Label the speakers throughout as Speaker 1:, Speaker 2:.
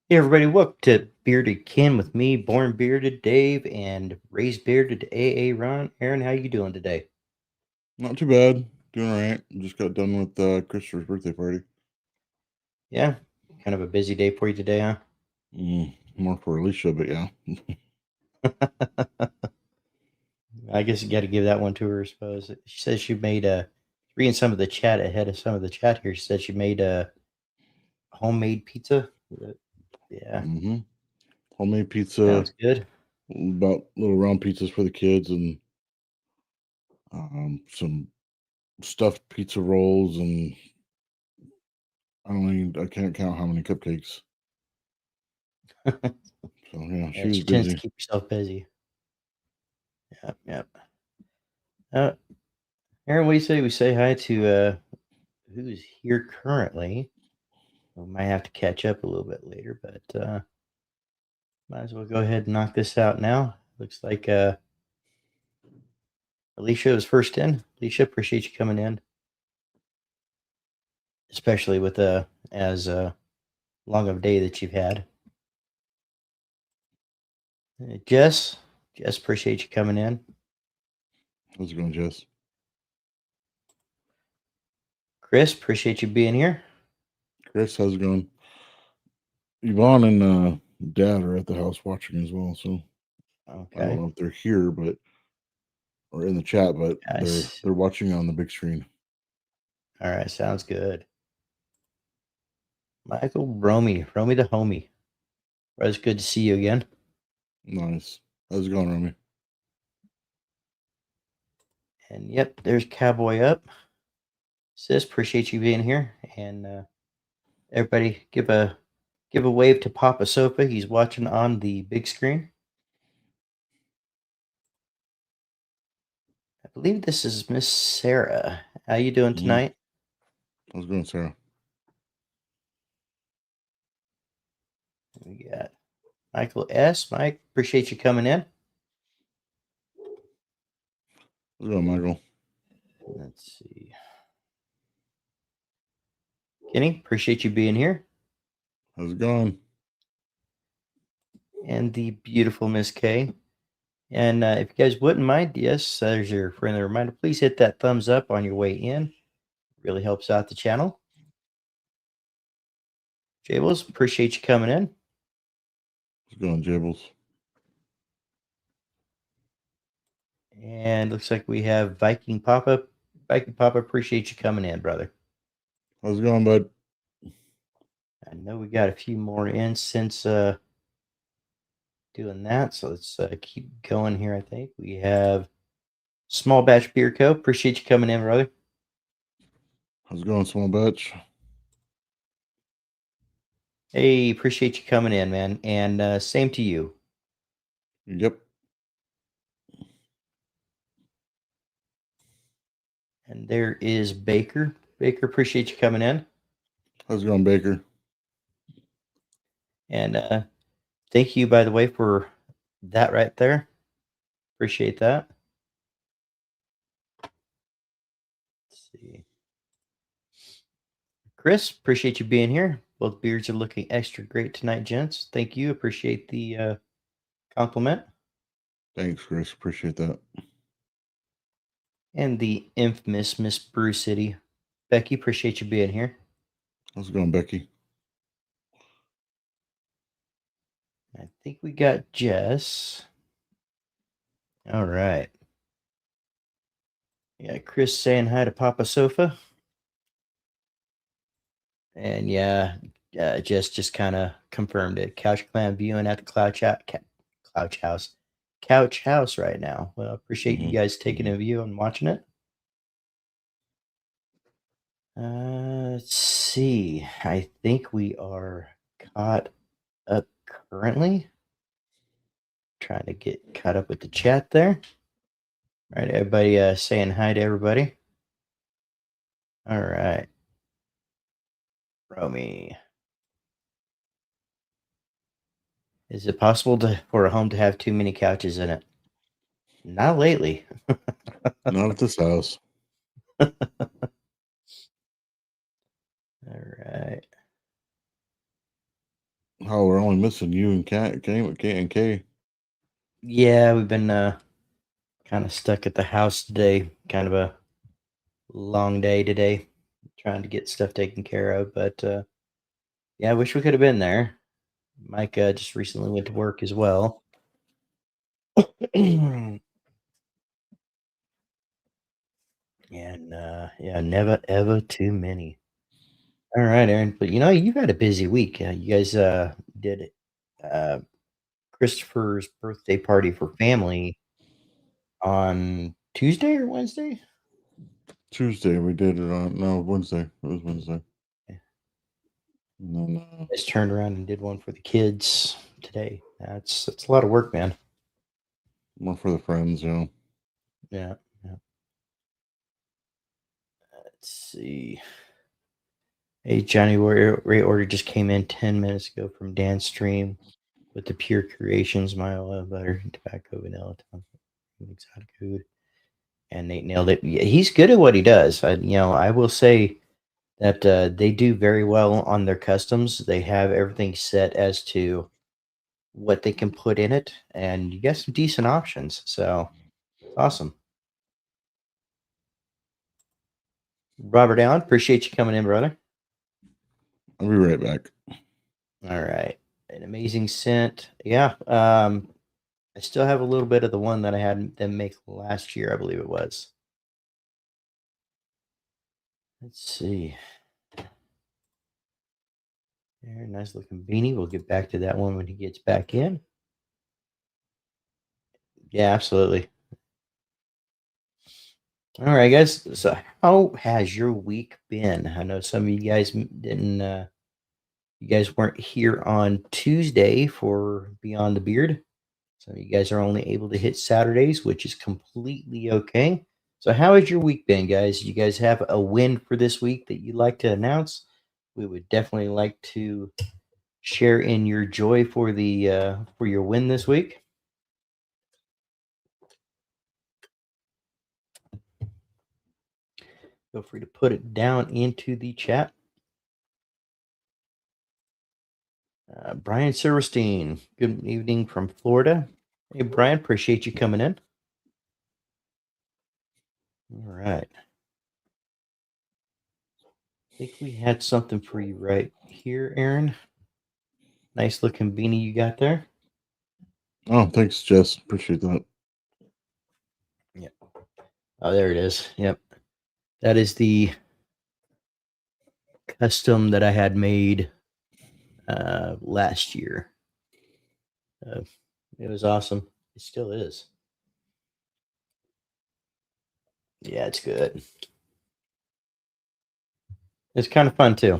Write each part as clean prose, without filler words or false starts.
Speaker 1: Hey everybody, welcome to Bearded Ken with me, Born Bearded Dave, and Raised Bearded AA Ron. Aaron, how you doing today?
Speaker 2: Not too bad. Doing all right. Just got done with Christopher's birthday party.
Speaker 1: Yeah, kind of a busy day for you today, huh?
Speaker 2: More for Alicia, but yeah.
Speaker 1: I guess you got to give that one to her, I suppose. She says she made reading some of the chat ahead of some of the chat here. She said she made a homemade pizza. Yeah,
Speaker 2: hmm Homemade pizza,
Speaker 1: sounds good.
Speaker 2: about little round pizzas for the kids, and some stuffed pizza rolls, and I can't count how many cupcakes. So yeah,
Speaker 1: Yeah,
Speaker 2: she was
Speaker 1: she tends to
Speaker 2: busy.
Speaker 1: keep herself busy. Yep, yep. Uh, Aaron, what do you say we say hi to who's here currently? We might have to catch up a little bit later, but might as well go ahead and knock this out now. Looks like Alicia was first in. Alicia, appreciate you coming in, especially with as long of a day that you've had. Jess, Jess, appreciate you coming in.
Speaker 2: How's it going, Jess?
Speaker 1: Chris, appreciate you being here.
Speaker 2: Chris, how's it going? Yvonne and Dad are at the house watching as well, so I don't
Speaker 1: Okay,
Speaker 2: know if they're here, but or in the chat, but they're
Speaker 1: guys.
Speaker 2: they're watching on the big screen.
Speaker 1: All right, sounds good. Michael, Romy the homie. Well, it's good to see you again.
Speaker 2: Nice. How's it going, Romy?
Speaker 1: And yep, there's Cowboy up. Sis, appreciate you being here. And everybody, give a wave to Papa Sofa. He's watching on the big screen. I believe this is Miss Sarah. How you doing
Speaker 2: Mm-hmm.
Speaker 1: tonight?
Speaker 2: How's it going, Sarah?
Speaker 1: We got Michael S. Mike, appreciate you coming in.
Speaker 2: How's it going, Michael?
Speaker 1: Let's see. Kenny, appreciate you being here.
Speaker 2: How's it going?
Speaker 1: And the beautiful Miss K. And if you guys wouldn't mind, yes, there's your friendly reminder. Please hit that thumbs up on your way in. Really helps out the channel. Jables, appreciate you coming in.
Speaker 2: How's it going, Jables?
Speaker 1: And looks like we have Viking Papa. Viking Papa, appreciate you coming in, brother.
Speaker 2: How's it going, bud?
Speaker 1: I know we got a few more in since doing that. So let's keep going here. I think we have Small Batch Beer Co. Appreciate you coming in, brother.
Speaker 2: How's it going, small batch?
Speaker 1: Hey, appreciate you coming in, man. And same to you.
Speaker 2: Yep.
Speaker 1: And there is Baker. Baker, appreciate you coming in.
Speaker 2: How's it going, Baker?
Speaker 1: And thank you, by the way, for that right there. Appreciate that. Let's see. Chris, appreciate you being here. Both beards are looking extra great tonight, gents. Thank you. Appreciate the compliment.
Speaker 2: Thanks, Chris. Appreciate that.
Speaker 1: And the infamous Miss Brew City. Becky, appreciate you being here.
Speaker 2: How's it going, Becky?
Speaker 1: I think we got Jess. All right. Yeah, Chris saying hi to Papa Sofa. And yeah, Jess just kind of confirmed it. Couch Clan viewing at the Couch House. Couch House right now. Well, appreciate you
Speaker 2: Mm-hmm.
Speaker 1: guys taking a view and watching it. Let's see. I think we are caught up currently. Trying to get caught up with the chat there. All right, everybody saying hi to everybody. All right. Romy. Is it possible for a home to have too many couches in it? Not lately.
Speaker 2: Not at this house.
Speaker 1: All right.
Speaker 2: How are only missing you and K.
Speaker 1: Yeah, we've been kind of stuck at the house today. Kind of a long day today, trying to get stuff taken care of. But yeah, I wish we could have been there. Mike just recently went to work as well. And yeah, never ever too many. All right, Aaron. But you've had a busy week. You guys did uh, Christopher's birthday party for family on Tuesday or Wednesday?
Speaker 2: Tuesday we did it on Wednesday. It was Wednesday.
Speaker 1: Yeah.
Speaker 2: And then
Speaker 1: Just turned around and did one for the kids today. That's a lot of work, man.
Speaker 2: one for the friends,
Speaker 1: Yeah. Yeah. Let's see. A January order just came in 10 minutes ago from Dan Stream with the Pure Creations Milo butter, tobacco, vanilla, exotic food, and Nate nailed it. Yeah, he's good at what he does. I will say that they do very well on their customs. They have everything set as to what they can put in it, and you get some decent options. So it's awesome. Robert Allen, appreciate you coming in, brother.
Speaker 2: I'll be right back.
Speaker 1: All right. An amazing scent. Yeah. I still have a little bit of the one that I had them make last year, I believe it was. Let's see. There, nice looking beanie. We'll get back to that one when he gets back in. Yeah, absolutely. All right, guys. So, how has your week been? I know some of you guys didn't. You guys weren't here on Tuesday for Beyond the Beard. So you guys are only able to hit Saturdays, which is completely okay. So how has your week been, guys? You guys have a win for this week that you'd like to announce? We would definitely like to share in your joy for your win this week. Feel free to put it down into the chat. Brian Silverstein, good evening from Florida. Hey, Brian, appreciate you coming in. All right. I think we had something for you right here, Aaron. Nice looking beanie you got there.
Speaker 2: Oh, thanks, Jess. Appreciate that.
Speaker 1: Yep. Oh, there it is. Yep. That is the custom that I had made last year. It was awesome. It still is. Yeah, it's good. It's kind of fun too.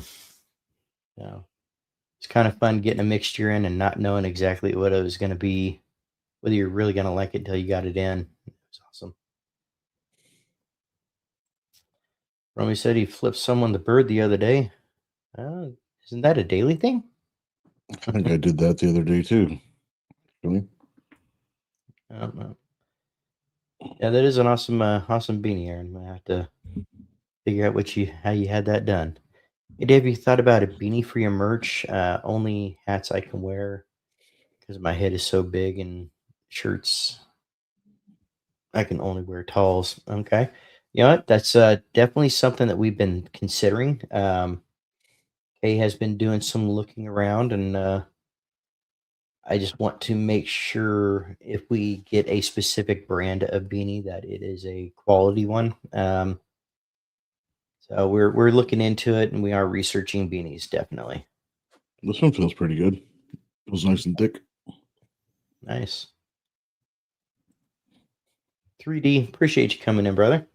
Speaker 1: It's kind of fun getting a mixture in and not knowing exactly what it was going to be, whether you're really going to like it until you got it in. It was awesome. Romy said he flipped someone the bird the other day. Isn't that a daily thing?
Speaker 2: I think I did that the other day too. Really?
Speaker 1: I don't know. Yeah, that is an awesome beanie, Aaron. I'm gonna have to figure out how you had that done. Hey, Dave, you thought about a beanie for your merch? Only hats I can wear because my head is so big, and shirts I can only wear talls. Okay, you know what? That's definitely something that we've been considering. Kay has been doing some looking around, and I just want to make sure if we get a specific brand of beanie that it is a quality one. So we're looking into it, and we are researching beanies definitely.
Speaker 2: This one feels pretty good. Feels nice and thick.
Speaker 1: Nice. 3D, appreciate you coming in, brother.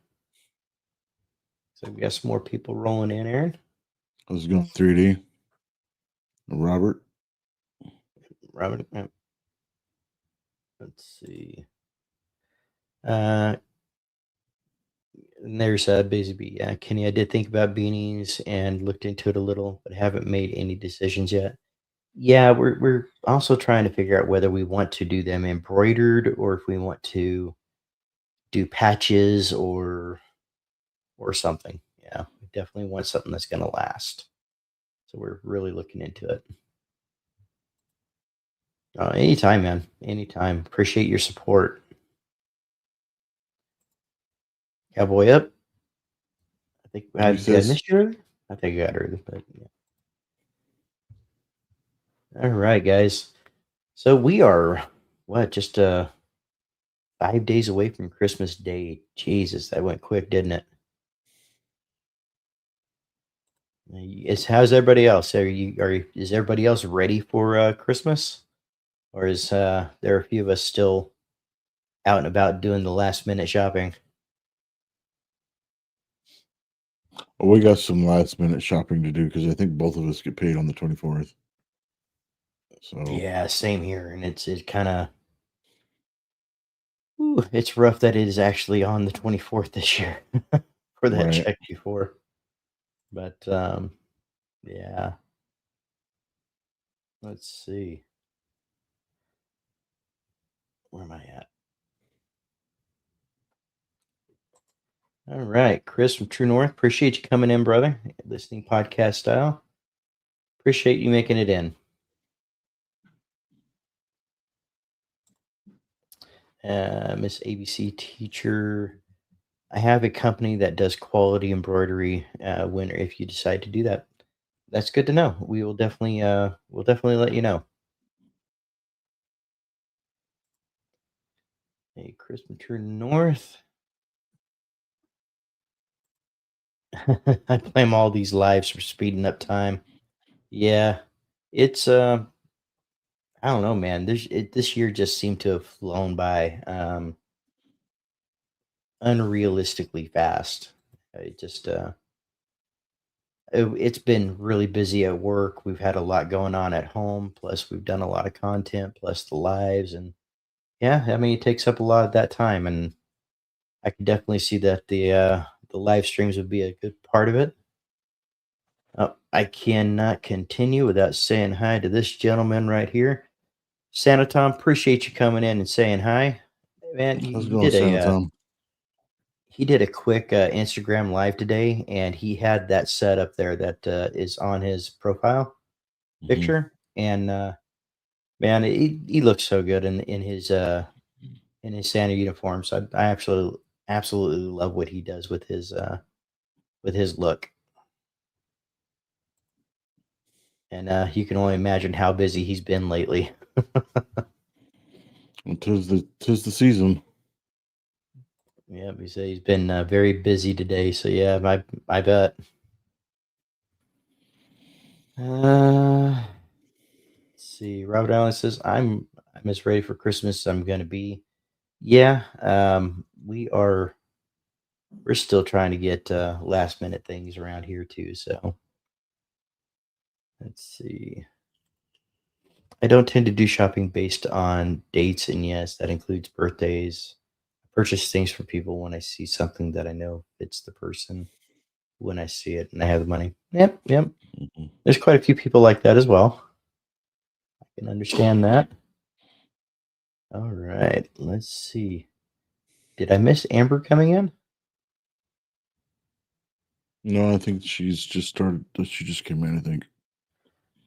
Speaker 1: So we got some more people rolling in, Aaron.
Speaker 2: I was going 3D. Robert.
Speaker 1: Robert, let's see. And there's Busy Bee. Yeah, Kenny, I did think about beanies and looked into it a little, but haven't made any decisions yet. Yeah, we're also trying to figure out whether we want to do them embroidered or if we want to do patches or something. Yeah, we definitely want something that's going to last. So we're really looking into it. Anytime, man. Anytime. Appreciate your support. Cowboy up. I think
Speaker 2: He
Speaker 1: did I
Speaker 2: says,
Speaker 1: miss you earlier? I think I got early, but yeah. All right, guys. So we are what just 5 days away from Christmas Day. Jesus, that went quick, didn't it? How's everybody else? Is everybody else ready for Christmas? Or is there are a few of us still out and about doing the last minute shopping?
Speaker 2: well, we got some last minute shopping to do because I think both of us get paid on the 24th. So,
Speaker 1: Yeah, same here. And it kind of it's rough that it is actually on the 24th this year for that
Speaker 2: right.
Speaker 1: check before. But yeah, let's see. Where am I at? All right, Chris from True North. Appreciate you coming in, brother. Listening podcast style. Appreciate you making it in. Miss ABC teacher. I have a company that does quality embroidery. When if you decide to do that, that's good to know. We'll definitely let you know. Hey, Chris from True North. I blame all these lives for speeding up time. Yeah, it's I don't know, man. This year just seemed to have flown by unrealistically fast. It just it's been really busy at work. We've had a lot going on at home. Plus, we've done a lot of content. Plus the lives, and yeah, I mean, it takes up a lot of that time. And I can definitely see that the live streams would be a good part of it. I cannot continue without saying hi to this gentleman right here. Santa Tom, appreciate you coming in and saying hi. Man,
Speaker 2: How's it going, Santa Tom?
Speaker 1: he did a quick Instagram live today, and he had that set up there that is on his profile
Speaker 2: Hmm.
Speaker 1: picture. And man, he looks so good in his Santa uniform. So I absolutely love what he does with his look. And you can only imagine how busy he's been lately.
Speaker 2: Well, tis the season.
Speaker 1: Yeah, he said he's been very busy today. So yeah, I bet. Let's see. Robert Allen says, I'm as ready for Christmas as I'm gonna be. Yeah, we're still trying to get last minute things around here too. So let's see. I don't tend to do shopping based on dates, and yes, that includes birthdays. I purchase things for people when I see something that I know fits the person when I see it and I have the money. Yep, yep.
Speaker 2: Mhm.
Speaker 1: There's quite a few people like that as well. I can understand that. All right, let's see. Did I miss Amber coming in?
Speaker 2: No, I think she's just started. She just came in, I think.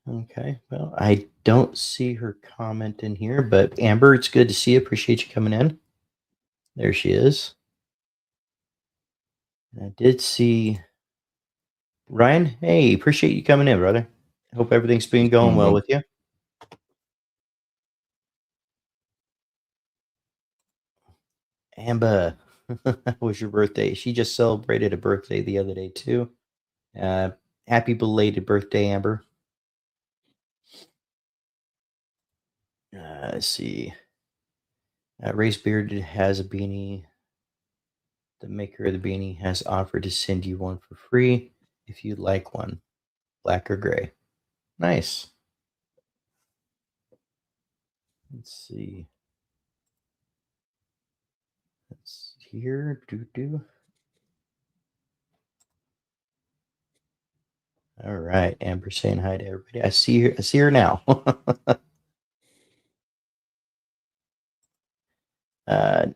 Speaker 1: Okay, well, I don't see her comment in here, but Amber, it's good to see you. Appreciate you coming in. There she is. I did see Ryan. Hey, appreciate you coming in, brother. Hope everything's been
Speaker 2: How's it
Speaker 1: going
Speaker 2: going,
Speaker 1: well
Speaker 2: bud?
Speaker 1: with you. Amber, how was your birthday? She just celebrated a birthday the other day too. Uh, happy belated birthday, Amber. Let's see. Race Bearded has a beanie. The maker of the beanie has offered to send you one for free if you'd like one, black or gray. Nice. Let's see. Let's here. Do do. All right, Amber saying hi to everybody. I see her. I see her now.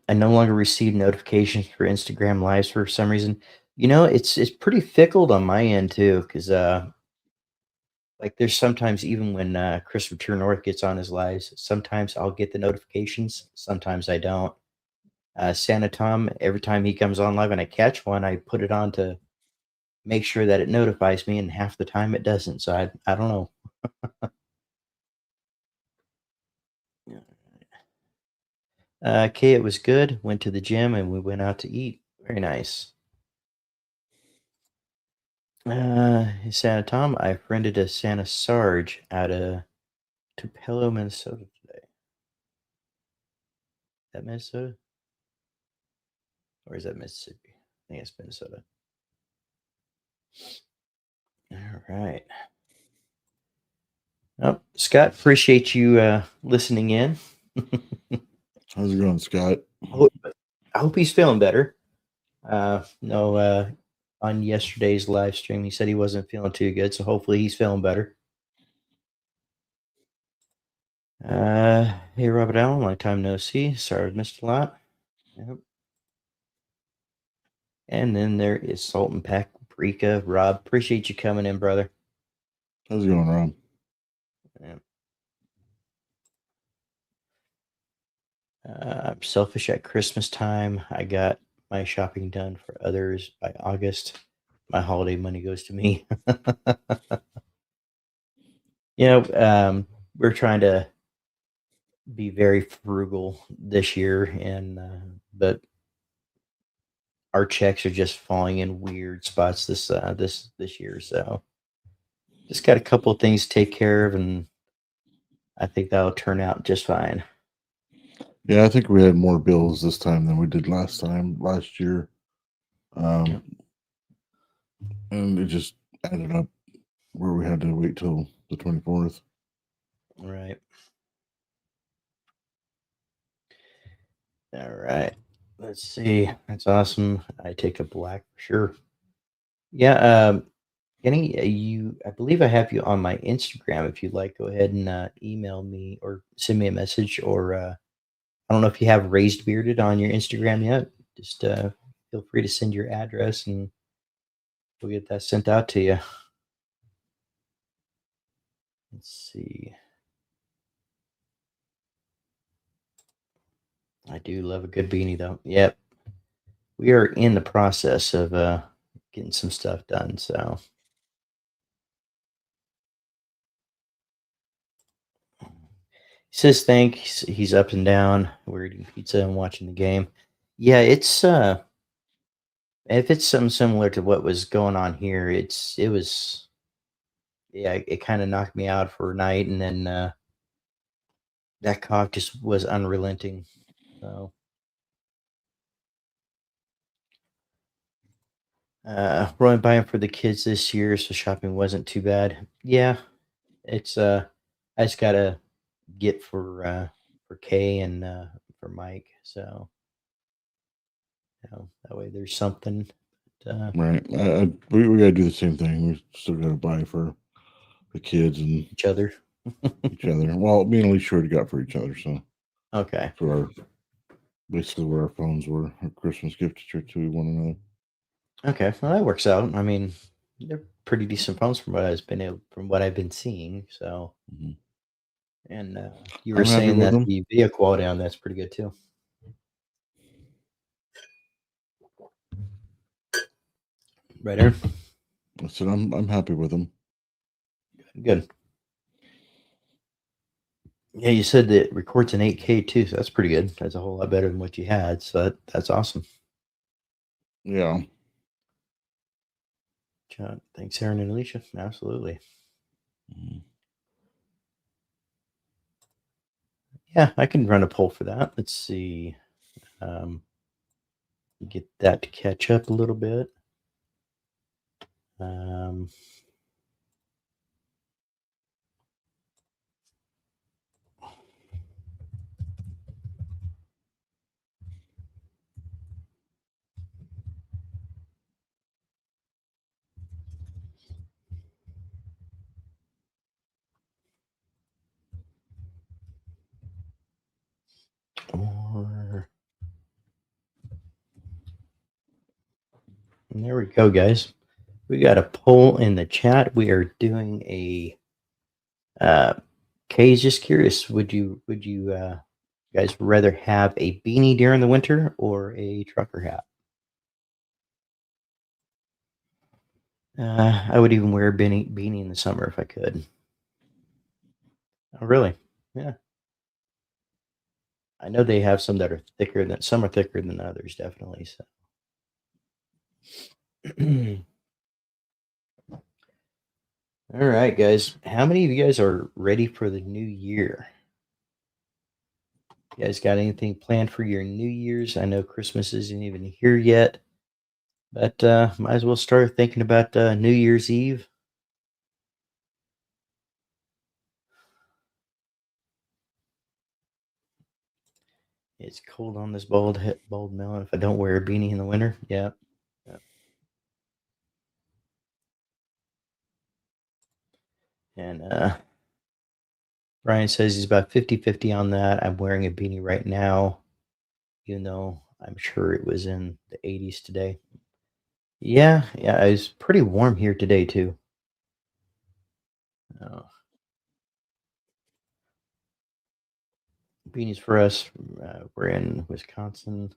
Speaker 1: I no longer receive notifications for Instagram lives for some reason. You know, it's pretty fickle on my end too, because Like there's sometimes even when Christopher North gets on his lives, sometimes I'll get the notifications, sometimes I don't. Santa Tom, every time he comes on live and I catch one, I put it on to make sure that it notifies me, and half the time it doesn't. So I don't know. Yeah. Okay, it was good. Went to the gym and we went out to eat. Very nice. Santa Tom, I friended a Santa Sarge out of Tupelo, Minnesota today. Is that Minnesota? Or is that Mississippi? I think it's Minnesota. All right. Oh, Scott, appreciate you listening in.
Speaker 2: How's it going, Scott?
Speaker 1: I hope he's feeling better. No, on yesterday's live stream, he said he wasn't feeling too good, so hopefully he's feeling better. Hey, Robert Allen, long time no see. Sorry I've missed a lot. Yep. And then there is Salt and Paprika. Rob, appreciate you coming in, brother.
Speaker 2: How's it going, Rob?
Speaker 1: Yep. I'm selfish at Christmas time. I got my shopping done for others by August. My holiday money goes to me. You know, we're trying to be very frugal this year, and but our checks are just falling in weird spots this year. So just got a couple of things to take care of, and I think that'll turn out just fine.
Speaker 2: Yeah, I think we had more bills this time than we did last year.
Speaker 1: Yep.
Speaker 2: And it just added up where we had to wait till the 24th.
Speaker 1: Right. All right. Let's see. That's awesome. I take a black for sure. Yeah. Kenny, I believe I have you on my Instagram. If you'd like, go ahead and email me or send me a message. Or I don't know if you have Raised Bearded on your Instagram yet. Just feel free to send your address and we'll get that sent out to you. Let's see. I do love a good beanie, though. Yep. We are in the process of getting some stuff done. So he says thanks. He's up and down. We're eating pizza and watching the game. Yeah, it's if it's something similar to what was going on here, it was yeah, it kind of knocked me out for a night, and then that cough just was unrelenting. So rolling by for the kids this year, so shopping wasn't too bad. Yeah, it's I just gotta get for Kay and for Mike, so that way there's something.
Speaker 2: Right. We got to do the same thing. We still got to buy for the kids and
Speaker 1: Each other.
Speaker 2: each other. Well, me and Alicia already got for each other. So
Speaker 1: Okay.
Speaker 2: for our basically where our phones were, a Christmas gift to one another.
Speaker 1: Okay, well that works out. I mean, they're pretty decent phones from what I've been seeing. So,
Speaker 2: Mm-hmm.
Speaker 1: and you were
Speaker 2: I'm happy
Speaker 1: saying
Speaker 2: with
Speaker 1: that
Speaker 2: them.
Speaker 1: the video quality on that's pretty good too. Right, Aaron?
Speaker 2: I said I'm happy with them.
Speaker 1: Good. Yeah, you said that it records in 8K too, so that's pretty good. That's a whole lot better than what you had. So that's awesome.
Speaker 2: Yeah.
Speaker 1: John, thanks, Aaron and Alicia. Absolutely.
Speaker 2: Mm-hmm.
Speaker 1: Yeah, I can run a poll for that. Let's see. Um, get that to catch up a little bit. Um, or and there we go, guys. We got a poll in the chat. We are doing a Kay's just curious. Would you guys rather have a beanie during the winter or a trucker hat? I would even wear a beanie in the summer if I could. Oh, really? Yeah. I know they have some that are thicker than some are thicker than others, definitely. So, all right, guys. How many of you guys are ready for the new year? You guys got anything planned for your New Year's? I know Christmas isn't even here yet, but might as well start thinking about New Year's Eve. It's cold on this bald melon if I don't wear a beanie in the winter. Yeah. Yeah. And Brian says he's about 50-50 on that. I'm wearing a beanie right now, even though I'm sure it was in the 80s today. Yeah, yeah, it's pretty warm here today too. Uh, Beanies for us. We're in Wisconsin.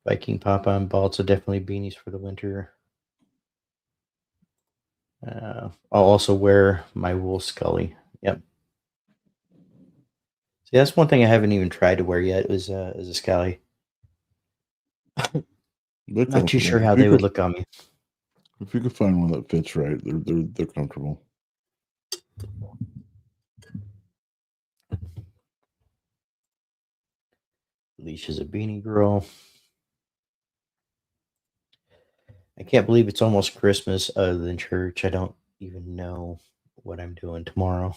Speaker 1: Viking Papa and Bald, so definitely beanies for the winter. I'll also wear my wool Scully. Yep. See, that's one thing I haven't even tried to wear yet is a Scully.
Speaker 2: They're
Speaker 1: Not too sure
Speaker 2: comfortable.
Speaker 1: how they would look on me.
Speaker 2: If you could find one that fits right, they're comfortable.
Speaker 1: Leash is a beanie girl. I can't believe it's almost Christmas other than church. I don't even know what I'm doing tomorrow.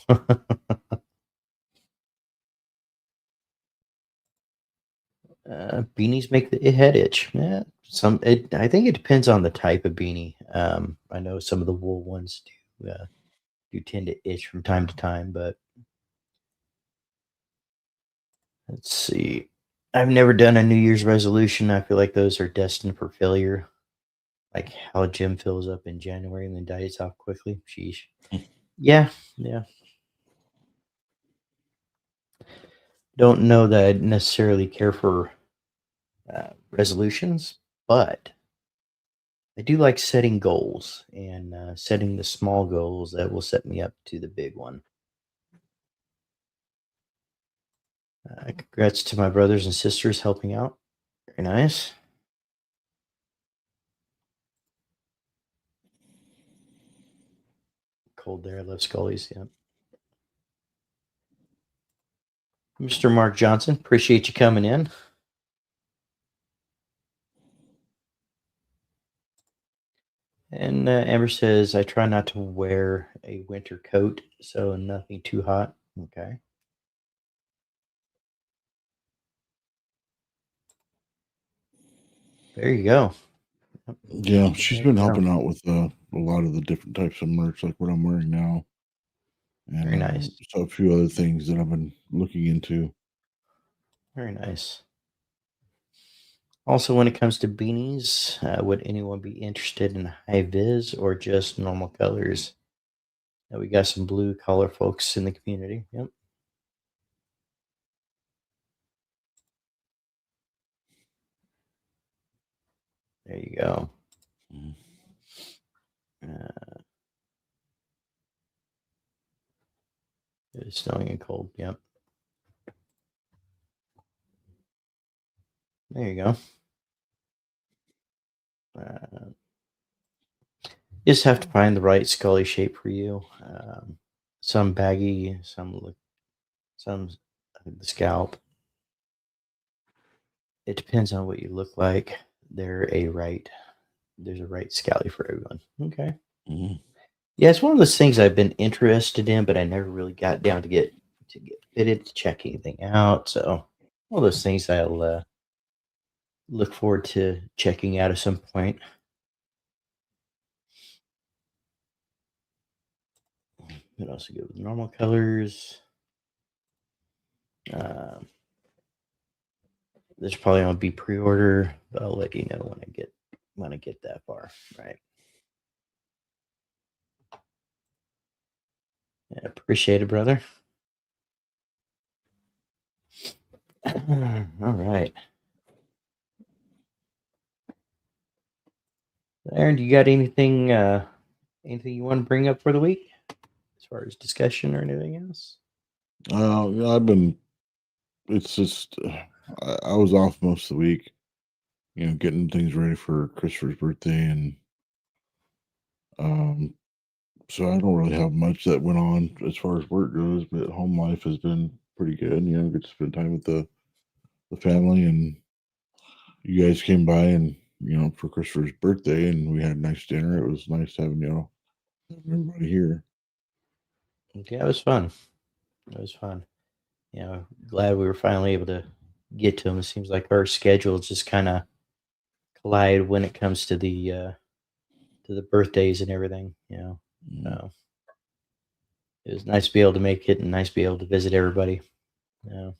Speaker 1: Beanies make the head itch. Yeah, I think it depends on the type of beanie. I know some of the wool ones do tend to itch from time to time, but let's see. I've never done a New Year's resolution. I feel like those are destined for failure. Like how Jim fills up in January and then dies off quickly. Sheesh. Yeah, yeah. Don't know that I necessarily care for resolutions, but I do like setting goals and setting the small goals that will set me up to the big one. Congrats to my brothers and sisters helping out. Very nice. Cold there. I love Scully's. Yeah. Mr. Mark Johnson, appreciate you coming in. And Amber says, I try not to wear a winter coat, so nothing too hot. Okay. There you go.
Speaker 2: Yeah, she's
Speaker 1: There
Speaker 2: been
Speaker 1: you go.
Speaker 2: helping out with a lot of the different types of merch, like what I'm wearing now, and
Speaker 1: Very nice.
Speaker 2: so a few other things that I've been looking into.
Speaker 1: Very nice. Also, when it comes to beanies, would anyone be interested in high vis or just normal colors? We got some blue collar folks in the community. Yep. There you go.
Speaker 2: Mhm.
Speaker 1: Uh, it's snowing and cold. Yep. There you go. Uh, just have to find the right Scully shape for you. Some baggy, some the scalp. It depends on what you look like. There a right. There's a right Scully for everyone. Okay.
Speaker 2: Mhm.
Speaker 1: Yeah, it's one of those things I've been interested in, but I never really got down to get fitted to check anything out. So one of those things I'll look forward to checking out at some point. But also go with normal colors. Um, there's probably gonna be pre-order, but I'll let you know when I get that far. Right. Yeah, appreciate it, brother. All right. Aaron, do you got anything you want to bring up for the week as far as discussion or anything else?
Speaker 2: I've been. It's just I was off most of the week. Getting things ready for Christopher's birthday, and um, so I don't really have much that went on as far as work goes. But home life has been pretty good. Get to spend time with the family, and you guys came by and for Christopher's birthday, and we had a nice dinner. It was nice having everybody here.
Speaker 1: Yeah, it was fun. It was fun. Glad we were finally able to get to him. It seems like our schedules just kind of collide when it comes to the birthdays and everything. So it was nice to be able to make it and nice to be able to visit everybody. Yeah.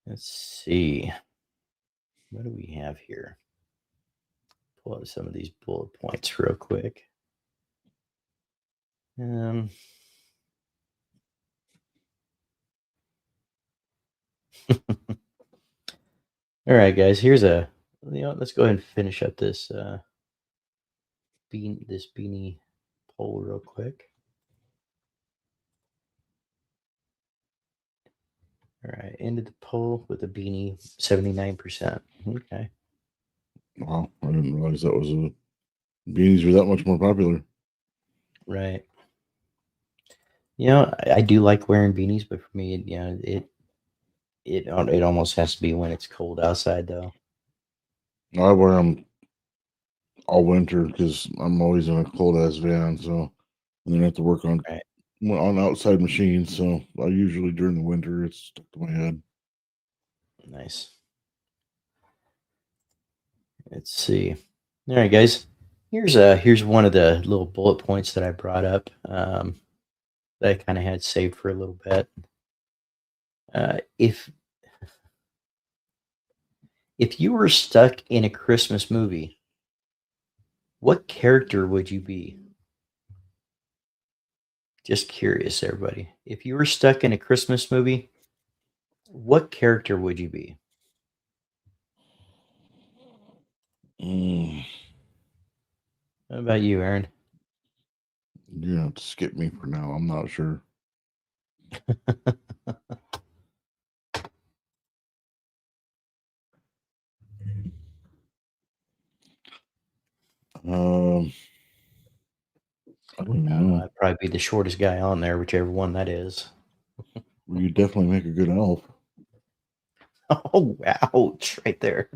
Speaker 1: Let's see. What do we have here? Pull up some of these bullet points real quick. Um, all right, guys. Here's let's go ahead and finish up this beanie poll real quick. All right, ended the poll with a beanie 79%. Okay.
Speaker 2: Wow, I didn't realize that was beanies were that much more popular.
Speaker 1: Right. I do like wearing beanies, but for me, it almost has to be when it's cold outside, though.
Speaker 2: I wear them all winter because I'm always in a cold ass van, so and then I have to work
Speaker 1: Right.
Speaker 2: on outside machines. So I usually during the winter it's stuck to my head.
Speaker 1: Nice. Let's see. All right, guys. Here's one of the little bullet points that I brought up that I kind of had saved for a little bit. If you were stuck in a Christmas movie, what character would you be? Just curious, everybody. If you were stuck in a Christmas movie, what character would you be?
Speaker 2: Mm,
Speaker 1: How about you, Aaron?
Speaker 2: you have to skip me for now. I'm not sure. Um, I don't
Speaker 1: I
Speaker 2: even
Speaker 1: don't know.
Speaker 2: know.
Speaker 1: I'd probably be the shortest guy on there, whichever one that is.
Speaker 2: Well, you definitely make a good elf.
Speaker 1: Oh, ouch! Right there.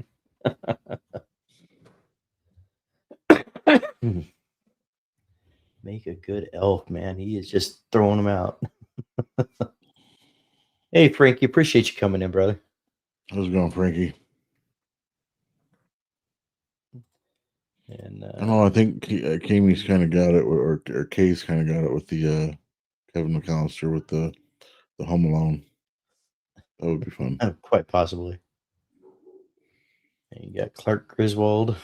Speaker 1: Make a good elf, man. He is just throwing them out. Hey, Frankie, appreciate you coming in, brother.
Speaker 2: How's it going, Frankie?
Speaker 1: And
Speaker 2: I don't know. I think Kamie's kind of got it, or Kay's kind of got it with the Kevin McAllister with the Home Alone. That would be fun.
Speaker 1: quite possibly. And you got Clark Griswold,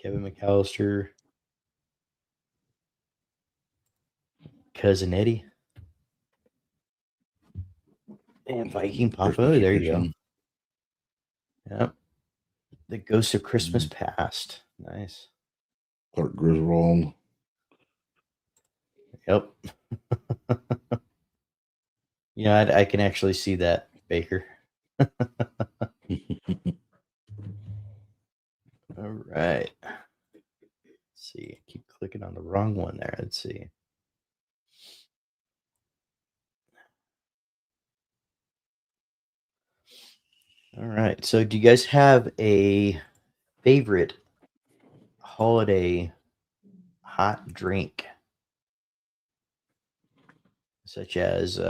Speaker 1: Kevin McAllister, cousin Eddie, and Viking Papa.
Speaker 2: Christmas
Speaker 1: Oh, there you go.
Speaker 2: Vacation.
Speaker 1: Yep. The Ghost of Christmas
Speaker 2: Mhm.
Speaker 1: Past. Nice.
Speaker 2: Clark Griswold.
Speaker 1: Yep. Yeah, I can actually see that, Baker. All right. Let's see. I keep clicking on the wrong one there. Let's see. All right. So, do you guys have a favorite holiday hot drink, such as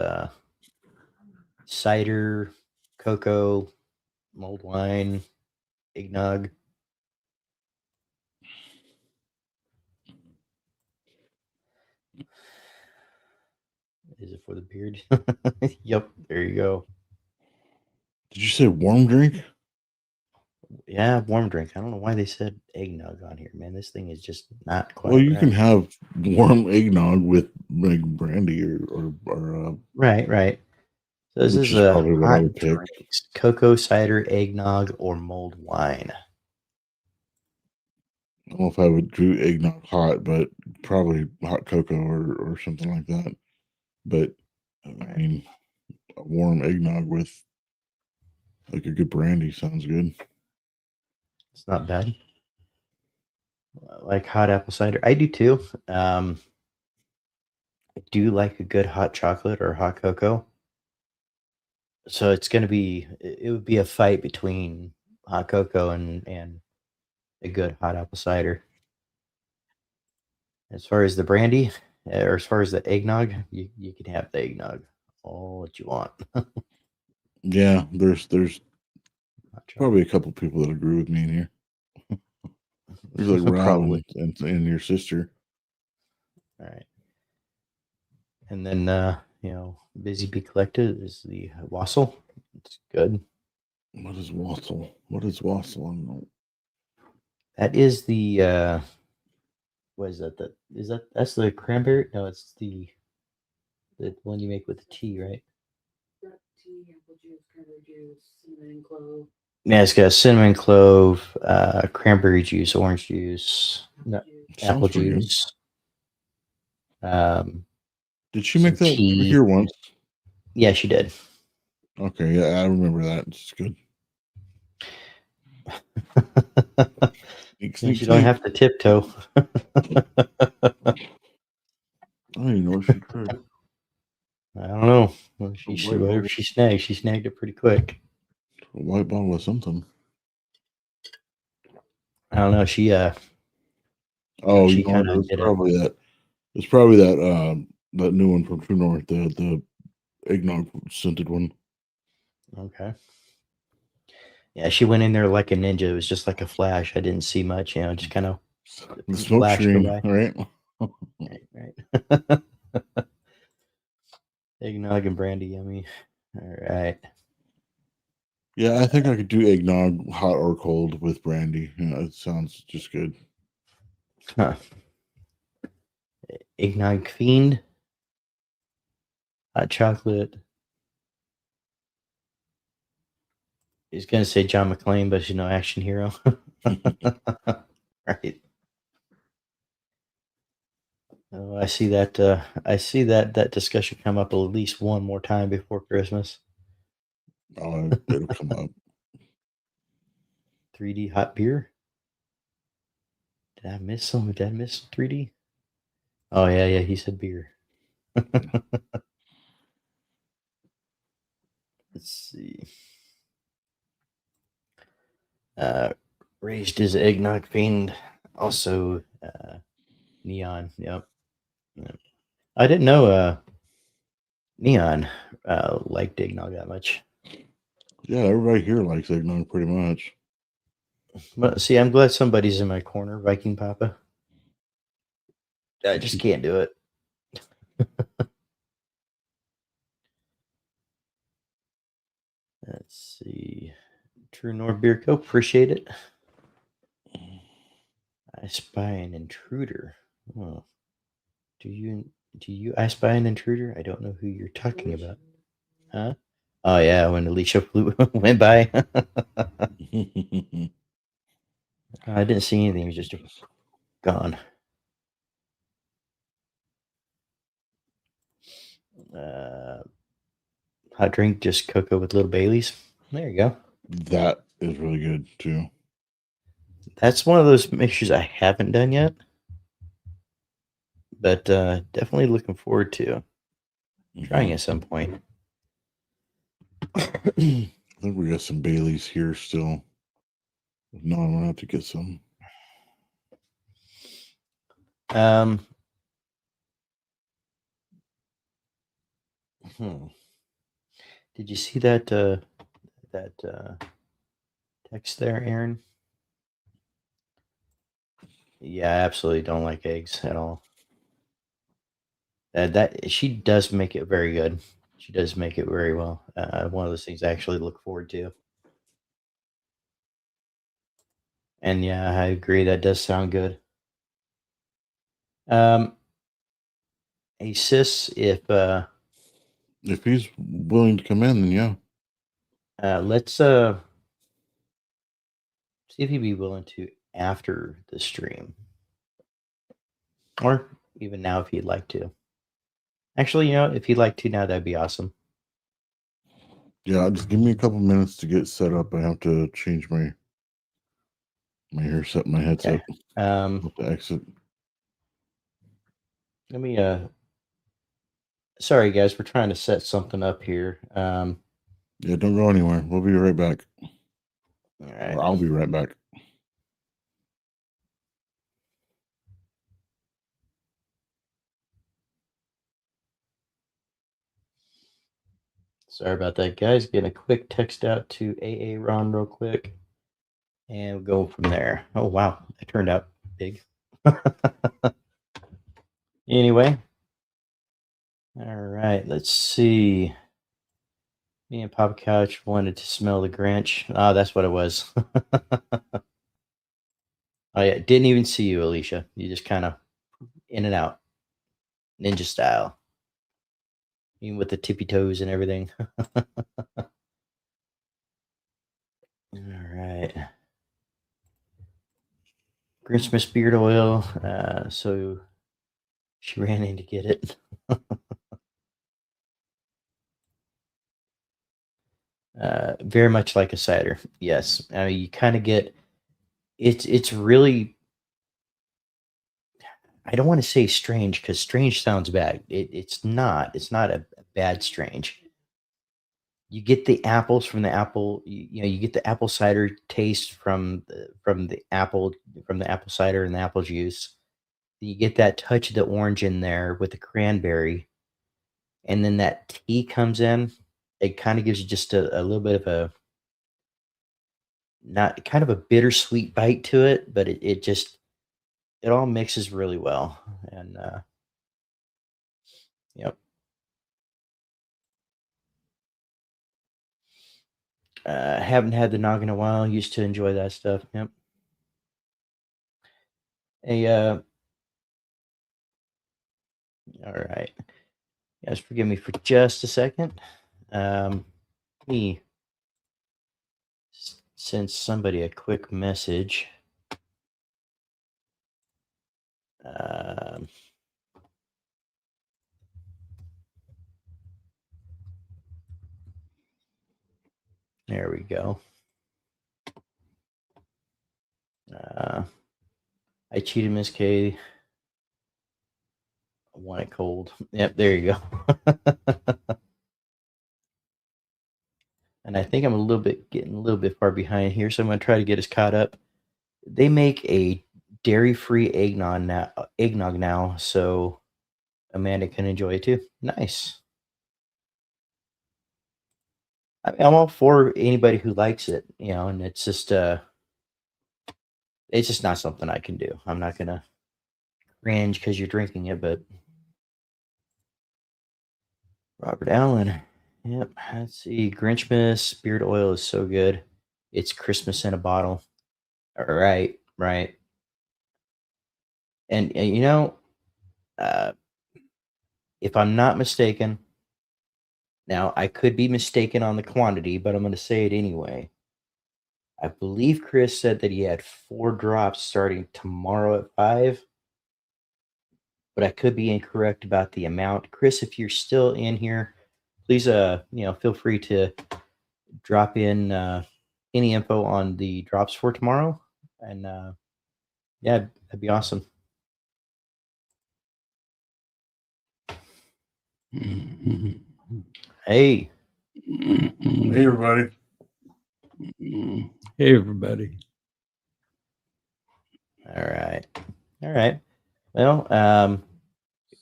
Speaker 1: cider, cocoa, mulled wine, eggnog? Is it for the beard? Yep. There you go.
Speaker 2: Did you say warm drink?
Speaker 1: Yeah, warm drink. I don't know why they said eggnog on here, man. This thing is just not
Speaker 2: Well,
Speaker 1: quite
Speaker 2: you can
Speaker 1: right.
Speaker 2: have warm eggnog with like brandy
Speaker 1: Right, right. So this
Speaker 2: which
Speaker 1: is
Speaker 2: is
Speaker 1: a
Speaker 2: probably what I
Speaker 1: hot
Speaker 2: would pick.
Speaker 1: drinks: cocoa, cider, eggnog, or mulled wine.
Speaker 2: I don't know if I would do eggnog hot, but probably hot cocoa or something like that. But I
Speaker 1: Right.
Speaker 2: mean, a warm eggnog with like a good brandy sounds good.
Speaker 1: It's not bad. Like hot apple cider. I do too. I do like a good hot chocolate or hot cocoa. So it's gonna be it would be a fight between hot cocoa and a good hot apple cider. As far as the brandy, or as far as the eggnog, you can have the eggnog all that you want.
Speaker 2: Yeah, there's
Speaker 1: Hot
Speaker 2: probably a
Speaker 1: chocolate.
Speaker 2: couple people that agree with me in here. There's like Ron
Speaker 1: Probably.
Speaker 2: and your sister.
Speaker 1: All right. And then Busy Bee Collected is the wassail. It's good.
Speaker 2: What is wassail? What is wassail? I don't know.
Speaker 1: That is the what is that? That's the cranberry? No, it's the one you make with the tea, right? Yeah, it's got cinnamon clove, cranberry juice, orange juice, no, apple
Speaker 2: Sounds pretty good.
Speaker 1: juice, um,
Speaker 2: Did she
Speaker 1: some
Speaker 2: make that
Speaker 1: tea.
Speaker 2: here once?
Speaker 1: Yeah, she did.
Speaker 2: Okay, yeah, I remember that. It's good. Sneak,
Speaker 1: Yeah,
Speaker 2: sneak,
Speaker 1: she don't
Speaker 2: sneak.
Speaker 1: have to tiptoe.
Speaker 2: I don't even know what she tried.
Speaker 1: I don't know. Well,
Speaker 2: A
Speaker 1: she
Speaker 2: white
Speaker 1: whatever
Speaker 2: bottle,
Speaker 1: she snagged it pretty quick.
Speaker 2: a white bottle of something.
Speaker 1: I don't know.
Speaker 2: Oh, you
Speaker 1: She
Speaker 2: know
Speaker 1: kind
Speaker 2: what?
Speaker 1: of
Speaker 2: It's
Speaker 1: did it.
Speaker 2: probably that. It's probably that. That new one from True North, the eggnog scented one.
Speaker 1: Okay. Yeah, she went in there like a ninja. It was just like a flash. I didn't see much. Just kind of
Speaker 2: The smoke
Speaker 1: flash go
Speaker 2: screen,
Speaker 1: by.
Speaker 2: right?
Speaker 1: Right, right. Eggnog and brandy, yummy. All right.
Speaker 2: Yeah, I think I could do eggnog, hot or cold, with brandy. Yeah, it sounds just good.
Speaker 1: Huh. Eggnog fiend, hot chocolate. He's gonna say John McClane, but she's no action hero. Right. Oh, I see that. I see that discussion come up at least one more time before Christmas.
Speaker 2: Oh, it'll come up.
Speaker 1: 3D hot beer. Did I miss some? Did I miss 3D? Oh yeah, yeah. He said beer. Let's see. Uh, Raised his eggnog fiend. Also, neon. Yep. Yep. I didn't know. Neon liked eggnog that much.
Speaker 2: Yeah, everybody here likes eggnog pretty much.
Speaker 1: But see, I'm glad somebody's in my corner, Viking Papa. I just can't do it. Let's see. True North Beer Co. Appreciate it. I spy an intruder. Oh, do you I spy an intruder? I don't know who you're talking about. Huh? Oh yeah, when Alicia flew went by. I didn't see anything. It was just gone. Uh, Hot drink, just cocoa with little Baileys. There you go.
Speaker 2: That is really good too.
Speaker 1: That's one of those mixtures I haven't done yet, but definitely looking forward to trying
Speaker 2: Mhm.
Speaker 1: at some point.
Speaker 2: I think we got some Baileys here still. No, I'm gonna have to get some.
Speaker 1: um, hmm. Did you see that text there, Aaron? Yeah, I absolutely don't like eggs at all. That she does make it very good. She does make it very well. One of those things I actually look forward to. And yeah, I agree. That does sound good. Um, hey sis,
Speaker 2: If he's willing to come in, then yeah.
Speaker 1: let's see if he'd be willing to after the stream, or even now if he'd like to. Actually, if he'd like to now, that'd be awesome.
Speaker 2: Yeah, just give me a couple minutes to get set up. I have to change my headset.
Speaker 1: Okay.
Speaker 2: I'll have to exit.
Speaker 1: Let me sorry guys, we're trying to set something up here.
Speaker 2: Yeah, don't go anywhere. We'll be right back.
Speaker 1: All right.
Speaker 2: Or I'll be right back.
Speaker 1: Sorry about that, guys. Getting a quick text out to AA Ron real quick. And we'll go from there. Oh wow, that turned out big. Anyway. All right, let's see. Me and Papa Couch wanted to smell the Grinch. Oh, that's what it was. Oh yeah, didn't even see you, Alicia. You just kind of in and out, ninja style, even with the tippy toes and everything. All right, Christmas beard oil. So she ran in to get it. Very much like a cider. Yes, I mean, you kind of get it's really. I don't want to say strange because strange sounds bad. It's not. It's not a bad strange. You get the apples from the apple. You get the apple cider taste from the apple cider and the apple juice. You get that touch of the orange in there with the cranberry, and then that tea comes in. It kind of gives you just a little bit of a not kind of a bittersweet bite to it, but it just it all mixes really well. And yep. Haven't had the nog in a while. Used to enjoy that stuff. Yep. Hey, all right. Guys, forgive me for just a second. Me send somebody a quick message. Um, there we go. I cheated Miss K. I want it cold. Yep, there you go. And I think I'm getting a little bit far behind here, so I'm gonna try to get us caught up. They make a dairy-free eggnog now, so Amanda can enjoy it too. Nice. I mean, I'm all for anybody who likes it, and it's just not something I can do. I'm not gonna cringe because you're drinking it, but Robert Allen. Yep. Let's see. Grinchmas beard oil is so good. It's Christmas in a bottle. All right, right. And uh, if I'm not mistaken, now I could be mistaken on the quantity, but I'm going to say it anyway. I believe Chris said that he had 4 drops starting tomorrow at 5, but I could be incorrect about the amount. Chris, if you're still in here, please, feel free to drop in any info on the drops for tomorrow, and yeah, that'd be awesome. Hey,
Speaker 2: Hey, everybody.
Speaker 3: Hey, everybody.
Speaker 1: all right. Well,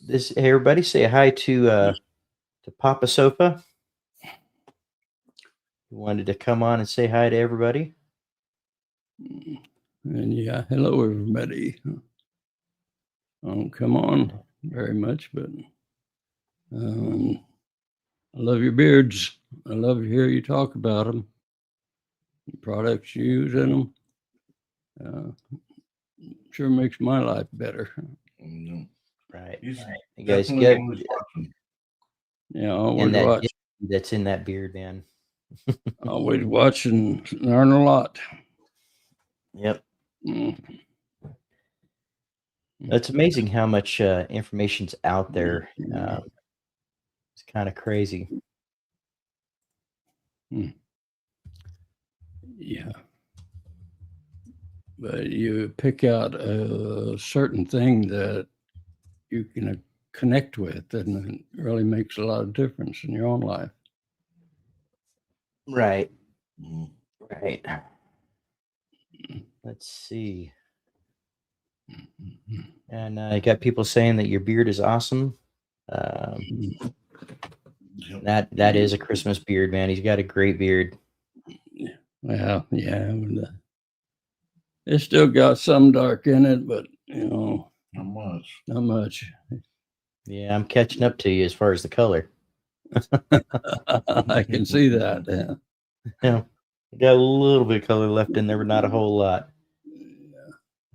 Speaker 1: hey everybody, say hi to Papa Sofa. He wanted to come on and say hi to everybody.
Speaker 3: And yeah, hello, everybody. I don't come on very much, but I love your beards. I love to hear you talk about them, the products you use in them. Sure makes my life better.
Speaker 2: No.
Speaker 1: Right.
Speaker 2: He's
Speaker 1: You guys
Speaker 2: definitely
Speaker 1: get
Speaker 2: always watching.
Speaker 3: Yeah,
Speaker 1: and
Speaker 3: always
Speaker 1: that
Speaker 3: watch,
Speaker 1: dignity that's in that beard, man.
Speaker 3: always watch and learn a lot.
Speaker 1: Yep.
Speaker 3: Mm.
Speaker 1: It's amazing how much information's out there. It's kind of crazy.
Speaker 3: Yeah. But you pick out a certain thing that you can connect with, and it really makes a lot of difference in your own life.
Speaker 1: Right.
Speaker 2: Mhm.
Speaker 1: Right. Let's see. And I got people saying that your beard is awesome.
Speaker 2: Yep.
Speaker 1: That is a Christmas beard, man. He's got a great beard.
Speaker 3: Well, yeah, it's still got some dark in it, but
Speaker 2: Not much.
Speaker 3: not much.
Speaker 1: Yeah, I'm catching up to you as far as the color.
Speaker 3: I can see that. Yeah.
Speaker 1: Yeah, got a little bit of color left in there, but not a whole lot.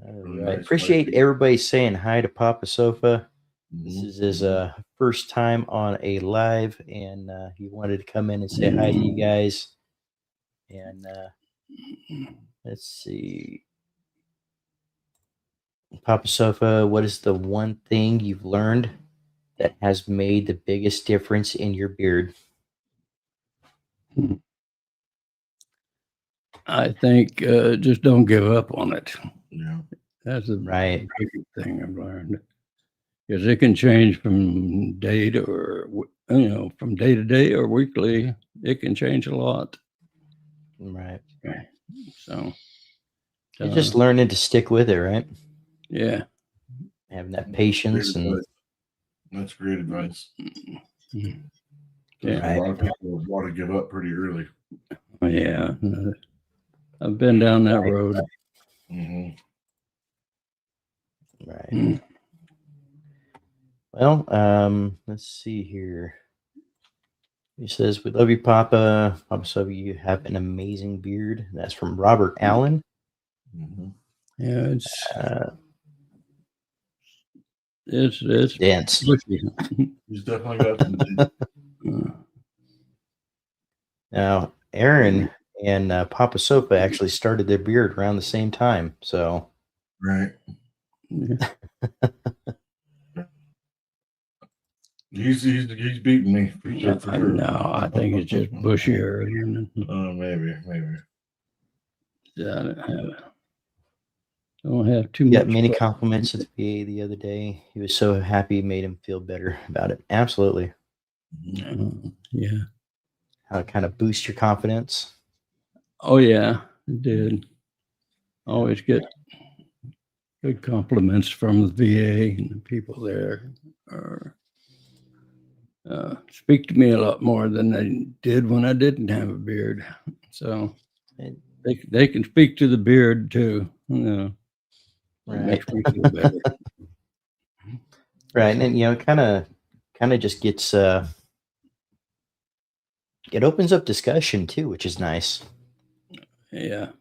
Speaker 1: All
Speaker 2: Really
Speaker 1: right.
Speaker 2: nice
Speaker 1: Appreciate
Speaker 2: lighting.
Speaker 1: everybody saying hi to Papa Sofa. This
Speaker 2: Mhm.
Speaker 1: is his first time on a live, and he wanted to come in and say hi to you guys. And let's see. Papa Sofa, what is the one thing you've learned that has made the biggest difference in your beard?
Speaker 3: I think just don't give up on it.
Speaker 2: Yeah.
Speaker 3: That's a
Speaker 1: Right.
Speaker 3: big thing I've learned, because it can change from day to, or from day to day or weekly. It can change a lot.
Speaker 1: Right.
Speaker 3: So
Speaker 1: You're just learning to stick with it, right?
Speaker 3: yeah.
Speaker 1: Having that patience
Speaker 2: Great
Speaker 1: and
Speaker 2: advice. That's great advice.
Speaker 3: Mhm.
Speaker 2: 'Cause
Speaker 3: Yeah.
Speaker 2: a lot of people want to give up pretty early.
Speaker 3: Yeah. I've been down that road.
Speaker 2: Mm-hmm.
Speaker 1: right.
Speaker 3: Mm.
Speaker 1: Well, let's see here. He says, "We love you, Papa. Papa Sofa, you have an amazing beard." That's from Robert Allen.
Speaker 2: Mm-hmm.
Speaker 3: Yeah,
Speaker 1: Uh,
Speaker 3: it's
Speaker 1: dense.
Speaker 3: bushy.
Speaker 2: He's definitely got some.
Speaker 1: Now, Aaron and Papa Sofa actually started their beard around the same time. So,
Speaker 2: Right.
Speaker 3: Yeah.
Speaker 2: He's beating me for sure.
Speaker 3: No, I think it's just bushier.
Speaker 2: Maybe.
Speaker 3: Yeah, don't have too
Speaker 1: he got
Speaker 3: much.
Speaker 1: many compliments at the VA the other day. He was so happy, it made him feel better about it. Absolutely.
Speaker 3: Yeah.
Speaker 1: How it kind of boosts your confidence.
Speaker 3: Oh yeah, it did. Always get good compliments from the VA and the people there. Speak to me a lot more than they did when I didn't have a beard. So
Speaker 1: And-
Speaker 3: they can speak to the beard too. It
Speaker 1: right.
Speaker 3: makes me feel better.
Speaker 1: Right. And kind of just gets it opens up discussion too, which is nice.
Speaker 3: Yeah.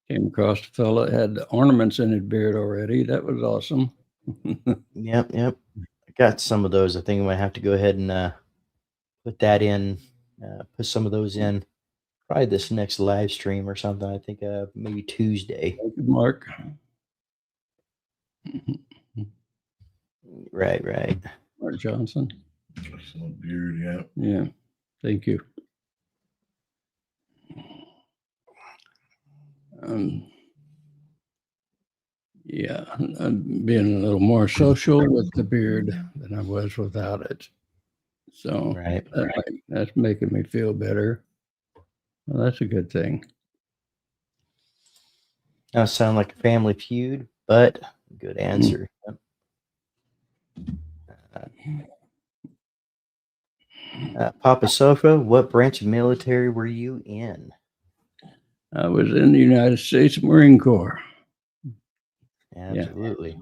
Speaker 3: Came across a fella that had ornaments in his beard already. That was awesome.
Speaker 1: Yep. I got some of those. I think I might have to go ahead and put that in, put some of those in probably this next live stream or something. I think maybe Tuesday.
Speaker 3: Thank you, Mark.
Speaker 1: Right.
Speaker 3: Mark Johnson.
Speaker 2: Excellent beard, yeah.
Speaker 3: Yeah. Thank you. Yeah, I'm being a little more social with the beard than I was without it. So
Speaker 1: Right.
Speaker 3: that's making me feel better. Well, that's a good thing.
Speaker 1: Now sound like a family feud, but good answer. Papa Sofa, what branch of military were you in?
Speaker 3: I was in the United States Marine Corps.
Speaker 1: Absolutely.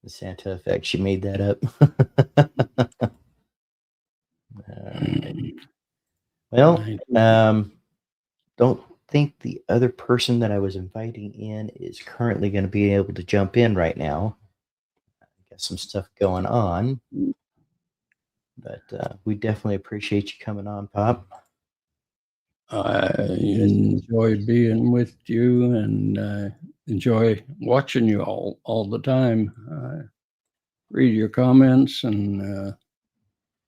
Speaker 1: The Santa effect. She made that up. All right. Well,
Speaker 3: 19.
Speaker 1: don't think the other person that I was inviting in is currently going to be able to jump in right now. Got some stuff going on, but we definitely appreciate you coming on, Pop.
Speaker 3: I enjoy being with you and enjoy watching you all the time. Read your comments and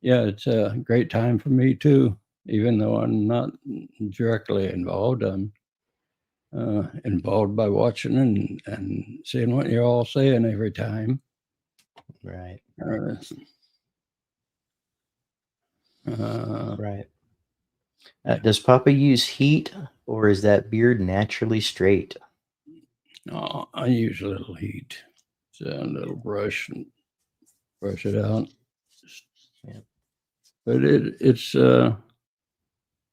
Speaker 3: yeah, it's a great time for me too. Even though I'm not directly involved, I'm involved by watching and seeing what you're all saying every time.
Speaker 1: Right. Right. Does Papa use heat, or is that beard naturally straight?
Speaker 3: I use a little heat. It's a little brush and brush it out.
Speaker 1: Yeah.
Speaker 3: But it's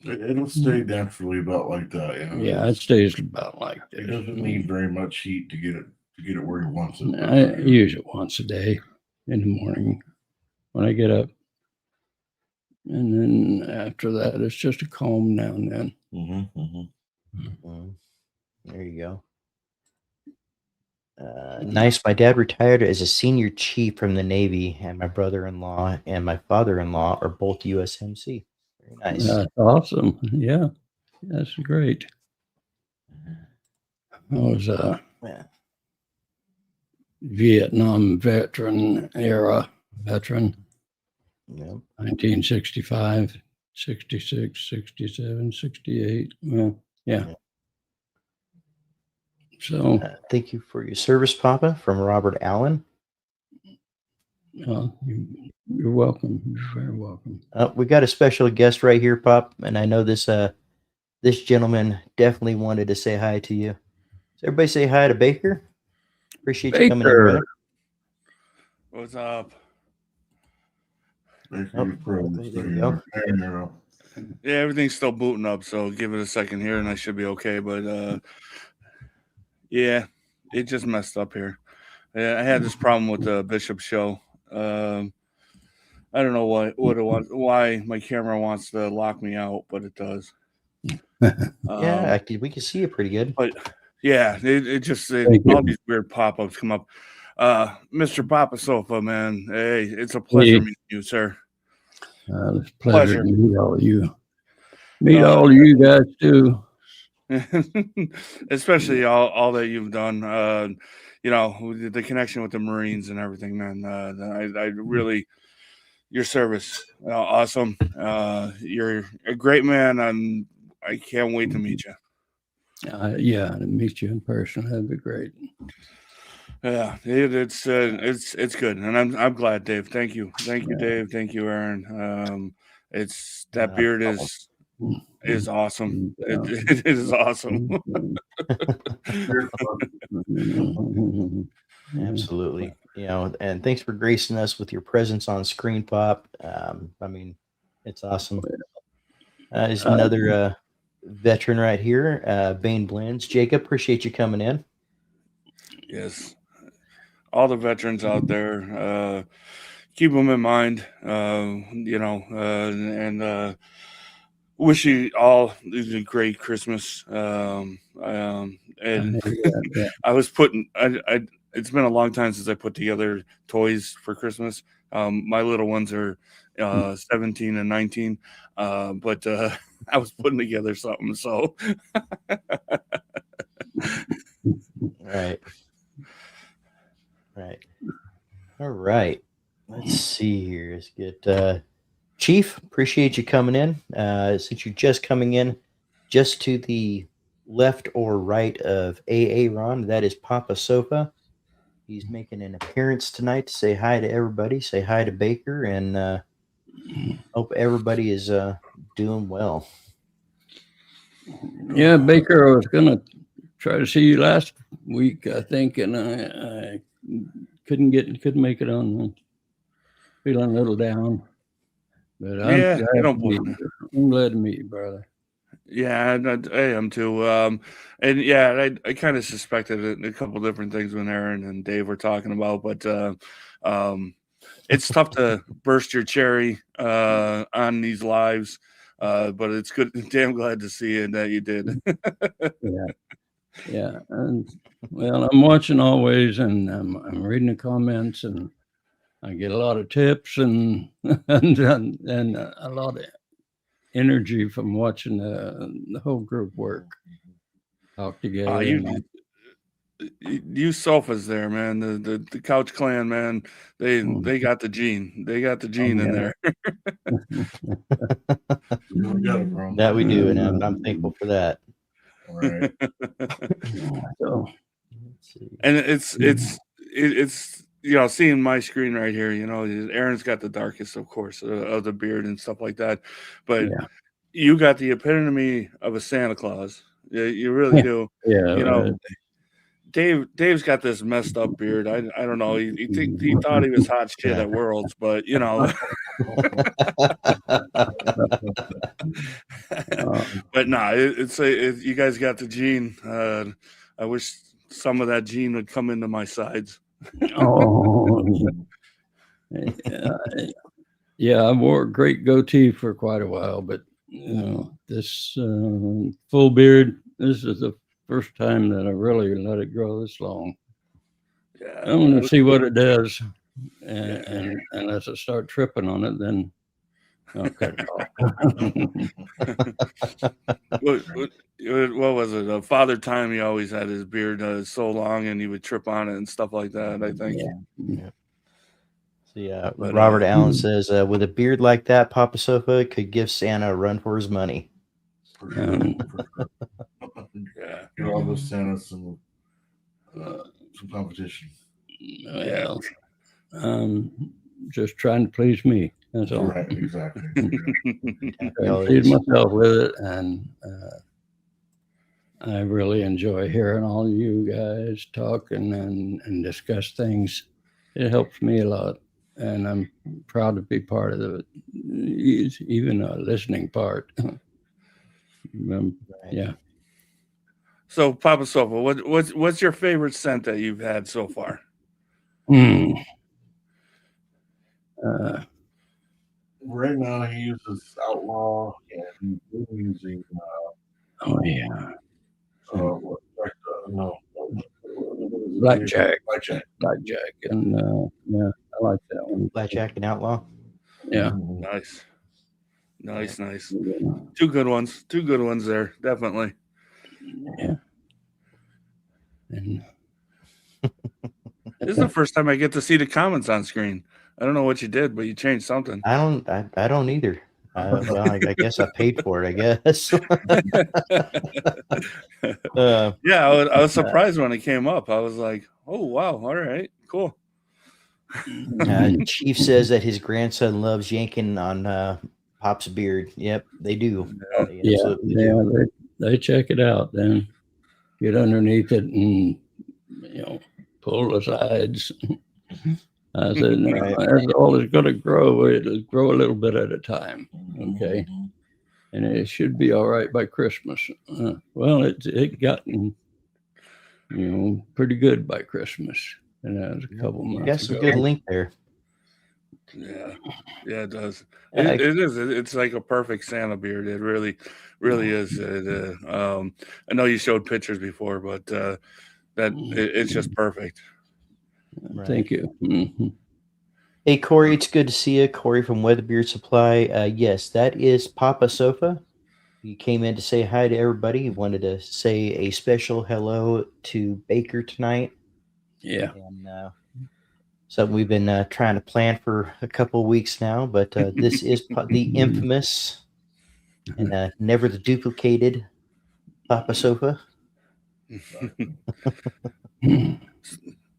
Speaker 2: It'll stay naturally about like that.
Speaker 3: yeah, it stays about like this.
Speaker 2: It doesn't need very much heat to get it where he wants it.
Speaker 3: I use it once a day in the morning when I get up. And then after that, it's just a comb now and then.
Speaker 1: There you go. Nice. My dad retired as a senior chief from the Navy, and my brother-in-law and my father-in-law are both USMC. Very nice.
Speaker 3: That's awesome. Yeah, that's great. I was a Vietnam era veteran.
Speaker 1: Yep.
Speaker 3: 1965, 66, 67, 68. Well, yeah. So
Speaker 1: thank you for your service, Papa, from Robert Allen.
Speaker 3: You're welcome. You're very welcome.
Speaker 1: We got a special guest right here, Pop, and I know this this gentleman definitely wanted to say hi to you. So everybody say hi to Baker. Appreciate you coming in, brother.
Speaker 4: What's up?
Speaker 1: There you go.
Speaker 4: Yeah, everything's still booting up, so give it a second here and I should be okay. But yeah, it just messed up here. Yeah, I had this problem with the Bishop show. I don't know what it wants, why my camera wants to lock me out, but it does.
Speaker 1: Yeah, we can see it pretty good.
Speaker 4: But yeah, it just all these weird pop-ups come up. Mr. Papa Sofa, man, hey, it's a pleasure meeting you, sir.
Speaker 3: It's a pleasure to meet all of you. Meet all of you guys too.
Speaker 4: Especially all that you've done. You know, the connection with the Marines and everything, man. I really, your service, awesome. You're a great man. I can't wait to meet you.
Speaker 3: Yeah, to meet you in person, that'd be great.
Speaker 4: Yeah, it's good, and I'm glad, Dave. Thank you, Dave. Thank you, Aaron. It's that beard is awesome. It is awesome.
Speaker 1: Absolutely. You know, and thanks for gracing us with your presence on screen, Pop. I mean, it's awesome. There's another veteran right here, Bane Blends. Jacob, appreciate you coming in.
Speaker 4: Yes. All the veterans out there, keep them in mind, you know, and wish you all a great Christmas. And I was putting, it's been a long time since I put together toys for Christmas. My little ones are 17 and 19, but I was putting together something. So,
Speaker 1: Right. All right. Let's see here. Let's get Chief. Appreciate you coming in. Since you're just coming in, just to the left or right of Ron, that is Papa Sofa. He's making an appearance tonight to say hi to everybody. Say hi to Baker, and hope everybody is doing well.
Speaker 3: Yeah, Baker, I was gonna try to see you last week, I think, and I couldn't make it on. Feeling a little down, but I'm glad to meet you, brother.
Speaker 4: Yeah, I am too. And yeah, I kind of suspected a couple different things when Aaron and Dave were talking about, but it's tough to burst your cherry on these lives. But it's good. Damn glad to see it that you did.
Speaker 3: Yeah. And well, I'm watching always, and I'm reading the comments, and I get a lot of tips and and a lot of energy from watching the whole group work, talk together.
Speaker 4: You sofas there, man. The Couch Clan, man. They got the gene. They got the gene in there.
Speaker 1: That we do, and I'm thankful for that.
Speaker 2: Right.
Speaker 3: So,
Speaker 1: Let's see.
Speaker 4: And it's seeing my screen right here. Aaron's got the darkest, of course, of the beard and stuff like that. But
Speaker 3: yeah.
Speaker 4: you got the epitome of a Santa Claus. You really do.
Speaker 3: Yeah.
Speaker 4: Dave's got this messed up beard. I don't know. He thought he was hot shit at Worlds, but but nah, you guys got the gene. I wish some of that gene would come into my sides.
Speaker 3: Oh, yeah. I wore a great goatee for quite a while, but this full beard. This is the first time that I really let it grow this long.
Speaker 4: Yeah,
Speaker 3: I want to see what it does, and unless I start tripping on it, then I'll cut it off.
Speaker 4: What was it? Father Time, he always had his beard so long, and he would trip on it and stuff like that, I think.
Speaker 1: Yeah. So yeah,
Speaker 4: But,
Speaker 1: Robert Allen says, with a beard like that, Papa Sofa could give Santa a run for his money.
Speaker 4: Yeah.
Speaker 2: Give all those Santas some competition.
Speaker 3: Well, just trying to please me. That's all.
Speaker 2: Right, exactly.
Speaker 3: Trying to please myself with it, and I really enjoy hearing all you guys talk and discuss things. It helps me a lot, and I'm proud to be part of it, even a listening part. Yeah.
Speaker 4: So, Papa Sofa, what's your favorite scent that you've had so far?
Speaker 2: Right now, he uses Outlaw, and he's using.
Speaker 3: Oh yeah.
Speaker 2: No.
Speaker 3: Blackjack, and yeah, I like that one.
Speaker 1: Blackjack and Outlaw.
Speaker 3: Yeah.
Speaker 4: Nice. Two good ones there, definitely.
Speaker 3: Yeah. And
Speaker 1: Mm-hmm.
Speaker 4: This is the first time I get to see the comments on screen. I don't know what you did, but you changed something.
Speaker 1: I don't either. Well, I guess I paid for it. I guess.
Speaker 4: Yeah, I was surprised when it came up. I was like, "Oh wow, all right, cool."
Speaker 1: Chief says that his grandson loves yanking on Pop's beard. Yep, they do. They absolutely do.
Speaker 3: They check it out. Then get underneath it and pull the sides. I said, no, that's all it's going to grow. It'll grow a little bit at a time. Okay. And it should be all right by Christmas. Well, it gotten, pretty good by Christmas. And that was a couple months
Speaker 1: That's
Speaker 3: ago.
Speaker 1: a good link there.
Speaker 4: Yeah, it does. It is. It's like a perfect Santa beard. It really is. I know you showed pictures before, but it's just perfect.
Speaker 1: Right.
Speaker 3: Thank you. Mm-hmm.
Speaker 1: Hey, Corey, it's good to see you. Corey from Weatherbeard Supply. Yes, that is Papa Sofa. He came in to say hi to everybody. He wanted to say a special hello to Baker tonight.
Speaker 3: Yeah.
Speaker 1: And something we've been trying to plan for a couple of weeks now, but this is the infamous and never the duplicated Papa Sofa.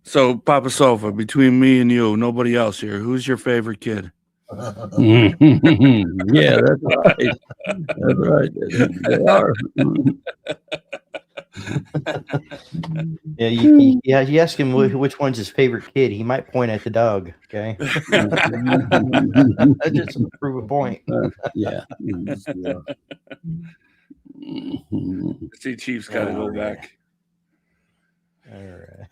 Speaker 4: So, Papa Sofa, between me and you, nobody else here, who's your favorite kid?
Speaker 3: Yeah, that's right. That's right. They are.
Speaker 1: Yeah, you ask him which one's his favorite kid. He might point at the dog. Okay, that's just to prove a point.
Speaker 3: Yeah.
Speaker 4: See, Chief's got to go back.
Speaker 1: All right.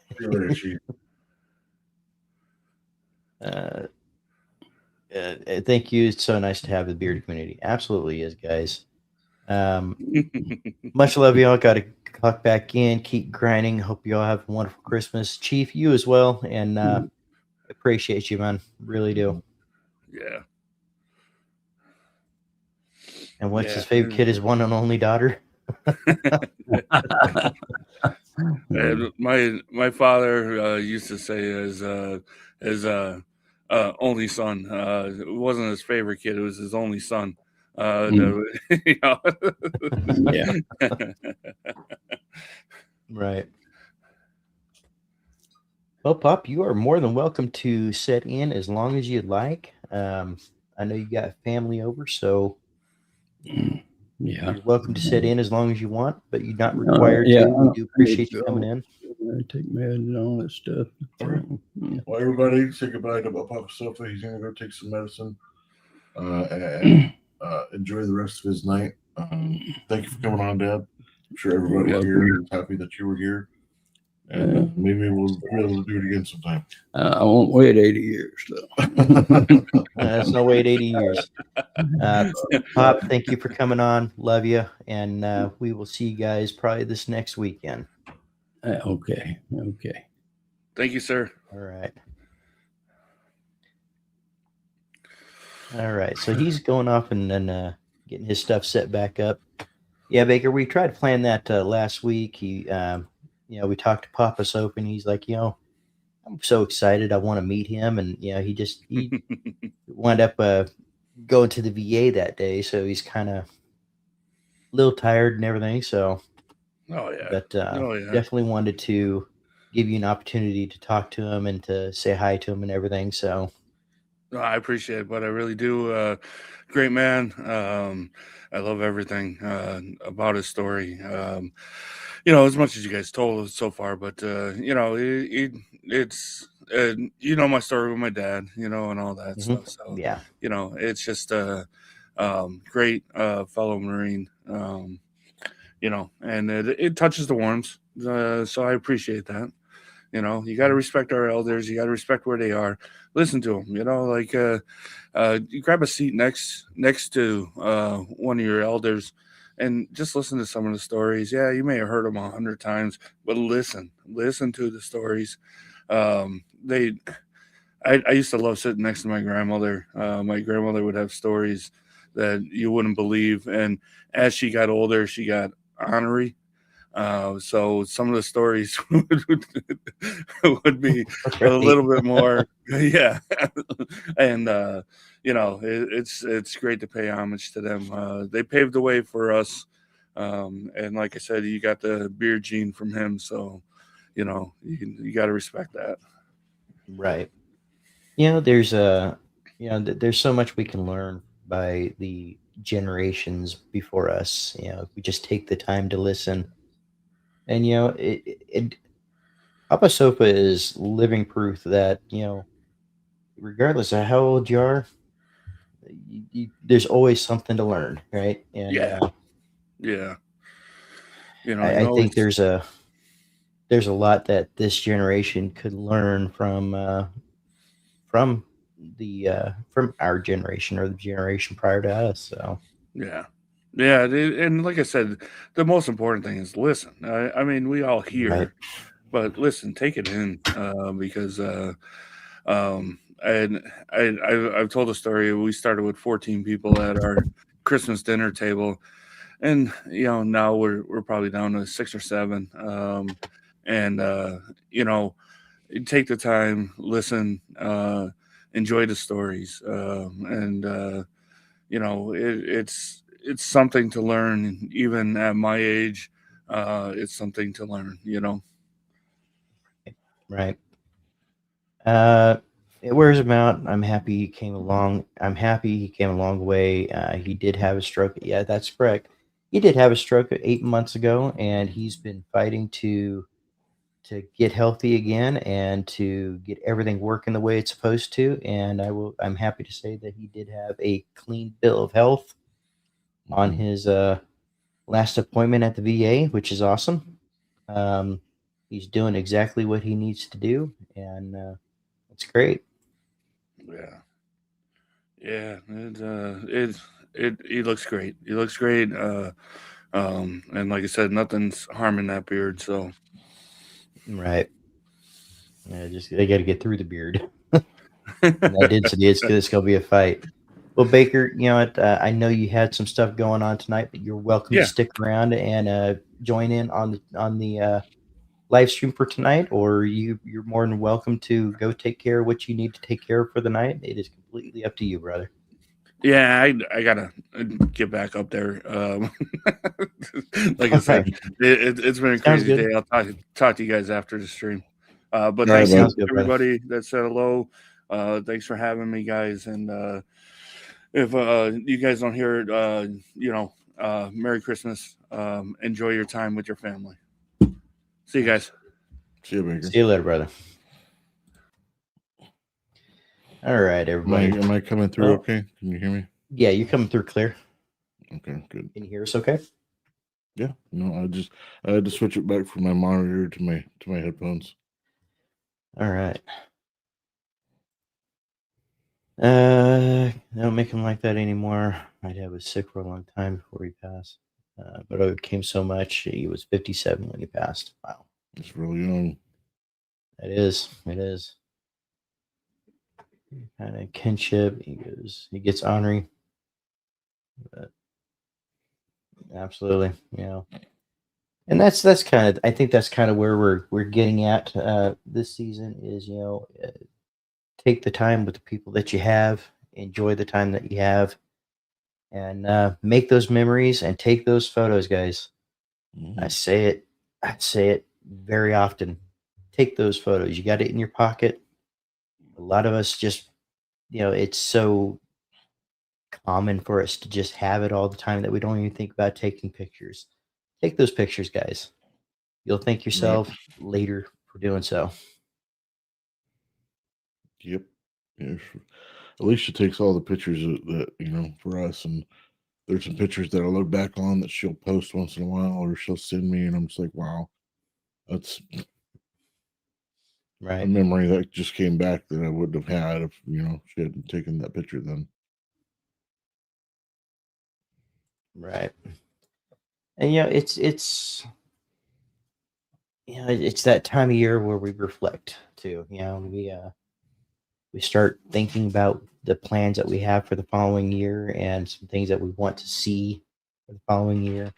Speaker 1: Thank you. It's so nice to have the bearded community. Absolutely is, guys. Much love, y'all. Got to clock back in. Keep grinding. Hope you all have a wonderful Christmas. Chief, you as well. And appreciate you, man. Really do.
Speaker 4: Yeah.
Speaker 1: And what's his
Speaker 4: Yeah.
Speaker 1: favorite kid? His one and only daughter.
Speaker 4: And my father used to say his only son. It wasn't his favorite kid; it was his only son. You know.
Speaker 3: Yeah.
Speaker 1: Right. Well, Pop, you are more than welcome to set in as long as you'd like. I know you got family over, so
Speaker 3: Yeah.
Speaker 1: you're welcome to sit in as long as you want, but you're not required
Speaker 3: Yeah,
Speaker 1: to. We do
Speaker 3: I need
Speaker 1: appreciate
Speaker 3: to
Speaker 1: you coming
Speaker 3: go.
Speaker 1: in.
Speaker 3: I take meds and all that stuff.
Speaker 2: All right.
Speaker 3: Yeah.
Speaker 2: Well, everybody, say goodbye to Papa Sofa. He's gonna go take some medicine. And enjoy the rest of his night. Thank you for coming on, Dad. I'm sure everybody
Speaker 3: You're
Speaker 2: here is happy that you were here. And maybe we'll be able to do it again sometime.
Speaker 3: I won't wait 80 years, though.
Speaker 1: That's no wait 80 years. Pop, thank you for coming on. Love you. And we will see you guys probably this next weekend.
Speaker 3: Okay.
Speaker 4: Thank you, sir.
Speaker 1: All right. All right. So he's going off and then getting his stuff set back up. Yeah, Baker, we tried to plan that last week. We talked to Papa Soap, and he's like, I'm so excited. I want to meet him. And, he wound up going to the VA that day. So he's kind of a little tired and everything. So,
Speaker 4: Oh yeah.
Speaker 1: but
Speaker 4: Oh yeah.
Speaker 1: definitely wanted to give you an opportunity to talk to him and to say hi to him and everything. So,
Speaker 4: No, I appreciate it, but I really do. Great man. I love everything about his story. As much as you guys told us so far, but it's my story with my dad, and all that stuff. So
Speaker 1: yeah.
Speaker 4: It's just great fellow Marine. And it touches the warms. So I appreciate that. You got to respect our elders. You got to respect where they are. Listen to them. You grab a seat next to one of your elders, and just listen to some of the stories. Yeah, you may have heard them 100 times, but listen to the stories. I used to love sitting next to my grandmother. My grandmother would have stories that you wouldn't believe, and as she got older, she got ornery. So some of the stories would be a little bit more, yeah. And it's great to pay homage to them. They paved the way for us, and like I said, you got the beer gene from him, so you got to respect that.
Speaker 1: Right. There's there's so much we can learn by the generations before us. If we just take the time to listen. And Papa Sofa is living proof that regardless of how old you are, there's always something to learn, right? And
Speaker 4: Yeah. Yeah.
Speaker 1: I think there's a lot that this generation could learn from from our generation or the generation prior to us. So
Speaker 4: yeah. And like I said, the most important thing is listen. I mean, we all hear,
Speaker 1: right.
Speaker 4: but listen, take it in, because and I've told a story. We started with 14 people at our Christmas dinner table, and now we're probably down to 6 or 7. And you take the time, listen, enjoy the stories, and it's something to learn. Even at my age, it's something to learn.
Speaker 1: Right. It wears him out. I'm happy he came along. I'm happy he came a long way. He did have a stroke. Yeah, that's correct. He did have a stroke 8 months ago, and he's been fighting to get healthy again and to get everything working the way it's supposed to. And I'm happy to say that he did have a clean bill of health on his last appointment at the VA, which is awesome. He's doing exactly what he needs to do, and it's great.
Speaker 4: Yeah. Yeah, he looks great. He looks great. And like I said, nothing's harming that beard. So
Speaker 1: Right. Yeah, just they got to get through the beard. That density, it's going to be a fight. Well, Baker, you know what? I know you had some stuff going on tonight, but you're welcome to
Speaker 4: yeah,
Speaker 1: stick around and join in on the live stream for tonight, or you're more than welcome to go take care of what you need to take care of for the night. It is completely up to you, brother.
Speaker 4: yeah, I gotta get back up there. Like I
Speaker 1: All
Speaker 4: said,
Speaker 1: right.
Speaker 4: it's been a
Speaker 1: Sounds
Speaker 4: crazy
Speaker 1: good.
Speaker 4: day. I'll talk to you guys after the stream. But
Speaker 2: All right,
Speaker 4: thanks to
Speaker 1: Sounds
Speaker 2: bud.
Speaker 1: good, brother.
Speaker 4: everybody that said hello. Thanks for having me, guys. And if you guys don't hear it, Merry Christmas. Enjoy your time with your family. See you guys.
Speaker 2: See you, Baker.
Speaker 1: See you later, brother. All right, everybody.
Speaker 2: Am I coming through
Speaker 1: Oh.
Speaker 2: okay? Can you hear me?
Speaker 1: Yeah, you're coming through clear.
Speaker 2: Okay, good.
Speaker 1: Can you hear us okay?
Speaker 2: Yeah. No, I had to switch it back from my monitor to my headphones.
Speaker 1: All right. Don't make him like that anymore. My dad was sick for a long time before he passed. But it came so much. He was 57 when he passed. Wow.
Speaker 2: It's really young.
Speaker 1: It is. It is. Kind of kinship. He gets ornery. But absolutely. You know. And that's kind of, I think that's kind of where we're getting at this season is, take the time with the people that you have, enjoy the time that you have, and make those memories and take those photos, guys. I say it very often. Take those photos. You got it in your pocket. A lot of us just, it's so common for us to just have it all the time that we don't even think about taking pictures. Take those pictures, guys. You'll thank yourself later for doing so.
Speaker 2: Yep. Yeah. Alicia takes all the pictures that for us, and there's some pictures that I look back on that she'll post once in a while, or she'll send me, and I'm just like, wow, that's a
Speaker 1: Right.
Speaker 2: memory that just came back that I wouldn't have had if she hadn't taken that picture then.
Speaker 1: Right. And it's that time of year where we reflect too. We start thinking about the plans that we have for the following year and some things that we want to see for the following year.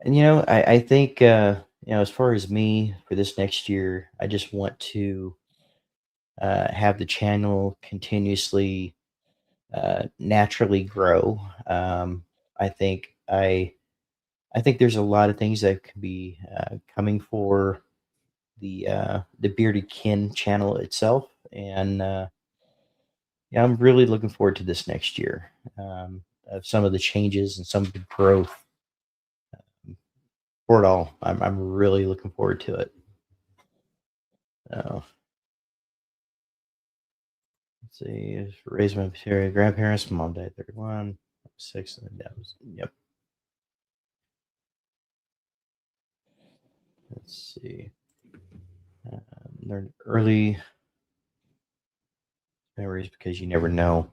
Speaker 1: And I think as far as me for this next year, I just want to have the channel continuously naturally grow. I think I think there's a lot of things that could be coming for the Bearded Kin channel itself, and yeah, I'm really looking forward to this next year. Of some of the changes and some of the growth for it all. I'm really looking forward to it. So, let's see. Raised my grandparents. Mom died 31, 6, and then dad was. Yep. Let's see. Learned early memories because you never know,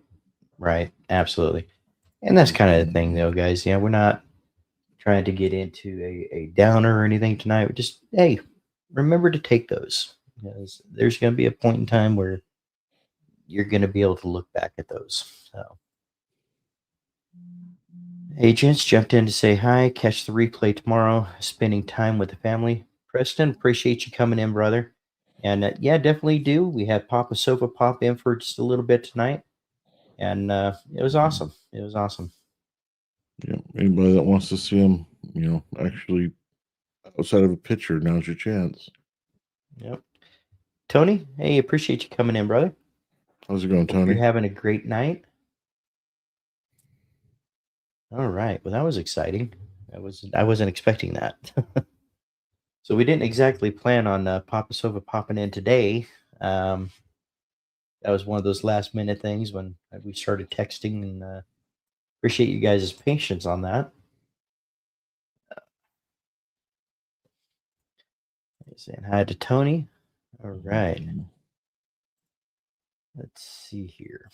Speaker 1: right? Absolutely. And that's kind of the thing, though, guys. We're not trying to get into a downer or anything tonight. We just, hey, remember to take those because there's going to be a point in time where you're going to be able to look back at those. So, agents jumped in to say hi. Catch the replay tomorrow. Spending time with the family. Preston, appreciate you coming in, brother. And yeah, definitely do. We had Papa Sofa pop in for just a little bit tonight, and it was awesome. It was awesome.
Speaker 2: Yeah. Anybody that wants to see him, actually outside of a picture, now's your chance.
Speaker 1: Yep. Tony, hey, appreciate you coming in, brother.
Speaker 2: How's it going,
Speaker 1: Hope
Speaker 2: Tony?
Speaker 1: you're having a great night. All right. Well, that was exciting. I wasn't expecting that. So we didn't exactly plan on Papa Sova popping in today. That was one of those last minute things when we started texting, and appreciate you guys' patience on that. Saying hi to Tony. All right. Let's see here.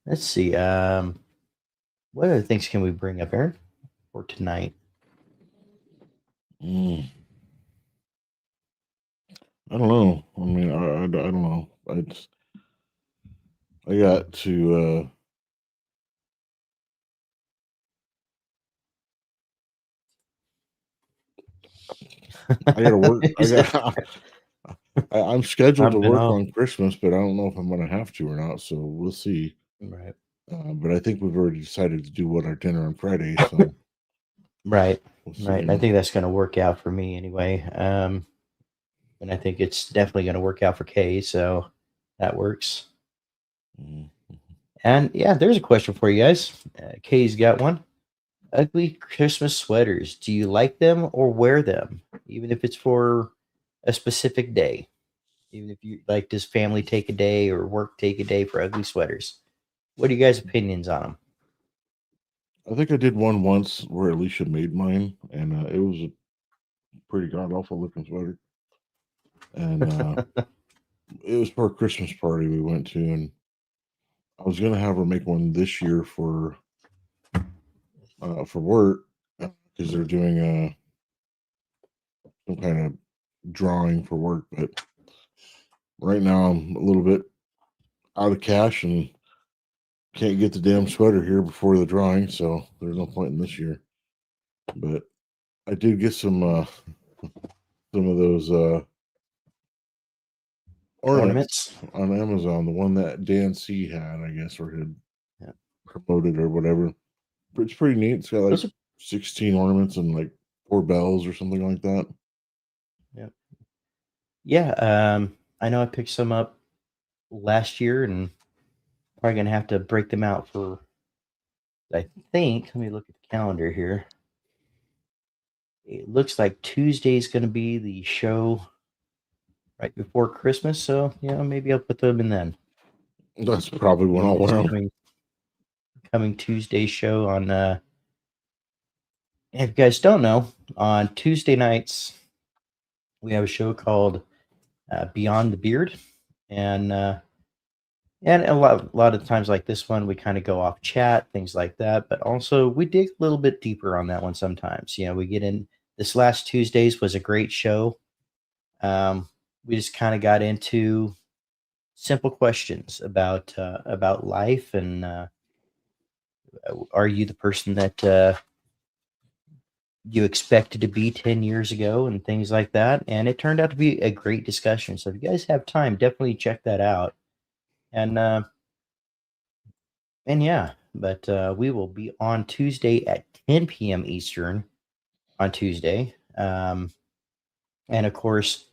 Speaker 1: Let's see. What other things can we bring up, Aaron, for tonight?
Speaker 2: I don't know. I mean, I don't know. I got to. I got to work. I'm scheduled to
Speaker 1: Something
Speaker 2: work
Speaker 1: off.
Speaker 2: on Christmas, but I don't know if I'm going to have to or not. So we'll see.
Speaker 1: Right.
Speaker 2: But I think we've already decided to do what our dinner on Friday. So
Speaker 1: Right.
Speaker 2: we'll see.
Speaker 1: Right. I think that's going to work out for me anyway. And I think it's definitely going to work out for Kay. So that works.
Speaker 2: Mhm.
Speaker 1: And yeah, there's a question for you guys. Kay's got one. Ugly Christmas sweaters. Do you like them or wear them, even if it's for a specific day? Even if you like, does family take a day or work take a day for ugly sweaters? What are you guys' opinions on them?
Speaker 2: I think I did one once where Alicia made mine, and it was a pretty god awful looking sweater. And it was for a Christmas party we went to, and I was gonna have her make one this year for work because they're doing some kind of drawing for work. But right now I'm a little bit out of cash and can't get the damn sweater here before the drawing, so there's no point in this year. But I did get some of those ornaments on Amazon. The one that Dan C had, I guess, or had promoted or whatever. But it's pretty neat. It's got like 16 ornaments and like 4 bells or something like that.
Speaker 1: Yeah. I know I picked some up last year and probably gonna have to break them out for, I think, let me look at the calendar here. It looks like Tuesday is gonna be the show right before Christmas, so maybe I'll put them in then.
Speaker 2: That's probably when I'll wear them.
Speaker 1: Coming Tuesday show on if you guys don't know, on Tuesday nights we have a show called Beyond the Beard, and a lot of times like this one we kind of go off chat, things like that, but also we dig a little bit deeper on that one sometimes. We get in. This last Tuesdays was a great show. We just kind of got into simple questions about life, and are you the person that you expected to be 10 years ago, and things like that. And it turned out to be a great discussion. So if you guys have time, definitely check that out. And yeah, but we will be on Tuesday at 10 p.m. Eastern on Tuesday. And of course,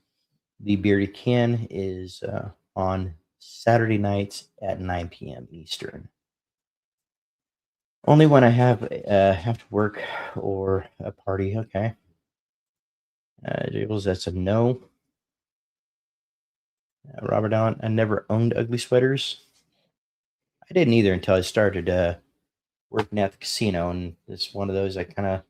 Speaker 1: the Bearded Ken is on Saturday nights at 9 p.m. Eastern. Only when I have to work or a party. Okay. Jules, that's a no. Robert Allen, I never owned ugly sweaters. I didn't either until I started working at the casino, and it's one of those I kind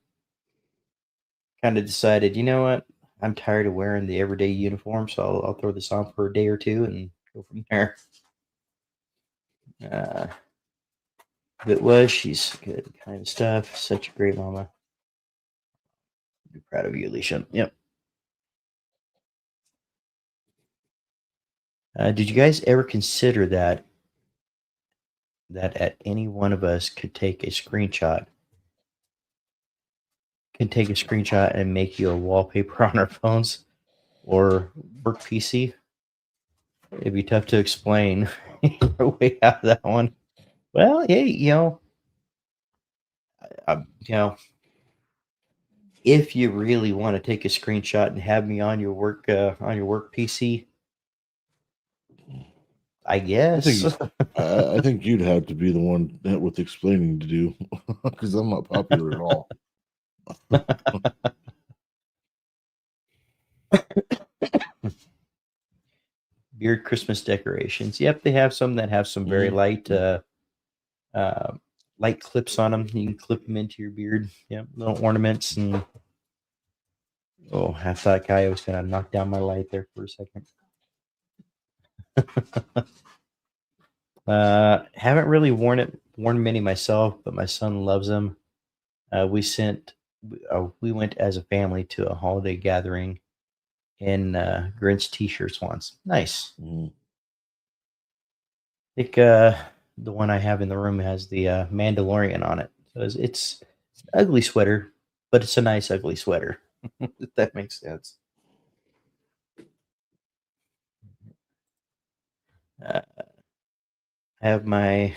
Speaker 1: of decided, you know what, I'm tired of wearing the everyday uniform, so I'll throw this on for a day or two and go from there. It was, she's good kind of stuff. Such a great mama. Be proud of you, Alicia. Yep. Did you guys ever consider that at any one of us could take a screenshot and make you a wallpaper on our phones or work PC? It'd be tough to explain your way out of that one. Well, hey, if you really want to take a screenshot and have me on your work PC, I guess.
Speaker 2: I think you'd have to be the one with explaining to do because I'm not popular at all.
Speaker 1: Beard Christmas decorations. Yep, they have some that have some very light light clips on them. You can clip them into your beard. Yep, little ornaments. And oh, I thought guy was gonna knock down my light there for a second. Haven't really worn many myself, but my son loves them. We went as a family to a holiday gathering in Grinch t-shirts once. Nice.
Speaker 2: Mm.
Speaker 1: I think the one I have in the room has the Mandalorian on it. So it's an ugly sweater, but it's a nice ugly sweater. If that makes sense. I have my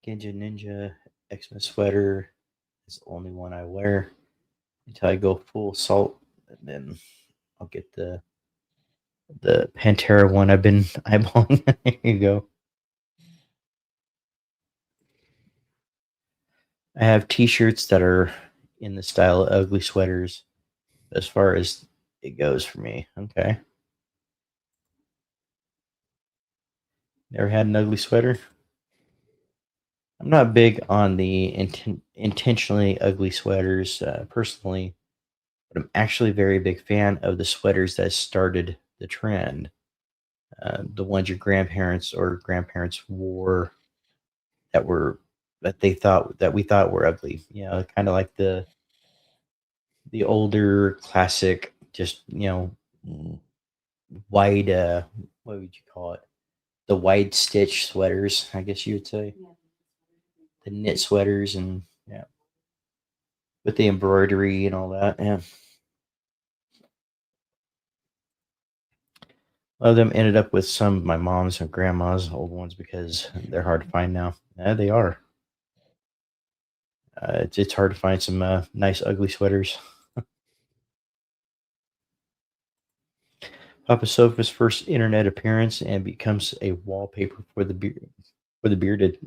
Speaker 1: Genja Ninja Xmas sweater. It's the only one I wear until I go full assault, and then I'll get the Pantera one I've been eyeballing. There you go. I have T-shirts that are in the style of ugly sweaters, as far as it goes for me. Okay. Never had an ugly sweater. I'm not big on the intentionally ugly sweaters personally, but I'm actually a very big fan of the sweaters that started the trend. The ones your grandparents wore that were that we thought were ugly. You know, kind of like the older classic, just
Speaker 2: Mm.
Speaker 1: wide. What would you call it? The wide stitch sweaters, I guess you would say. The knit sweaters and yeah, with the embroidery and all that. Yeah. A lot of them ended up with some of my mom's and grandma's old ones because they're hard to find now. Yeah, they are. It's hard to find some nice ugly sweaters. Papa Sofa's first internet appearance and becomes a wallpaper for the bearded.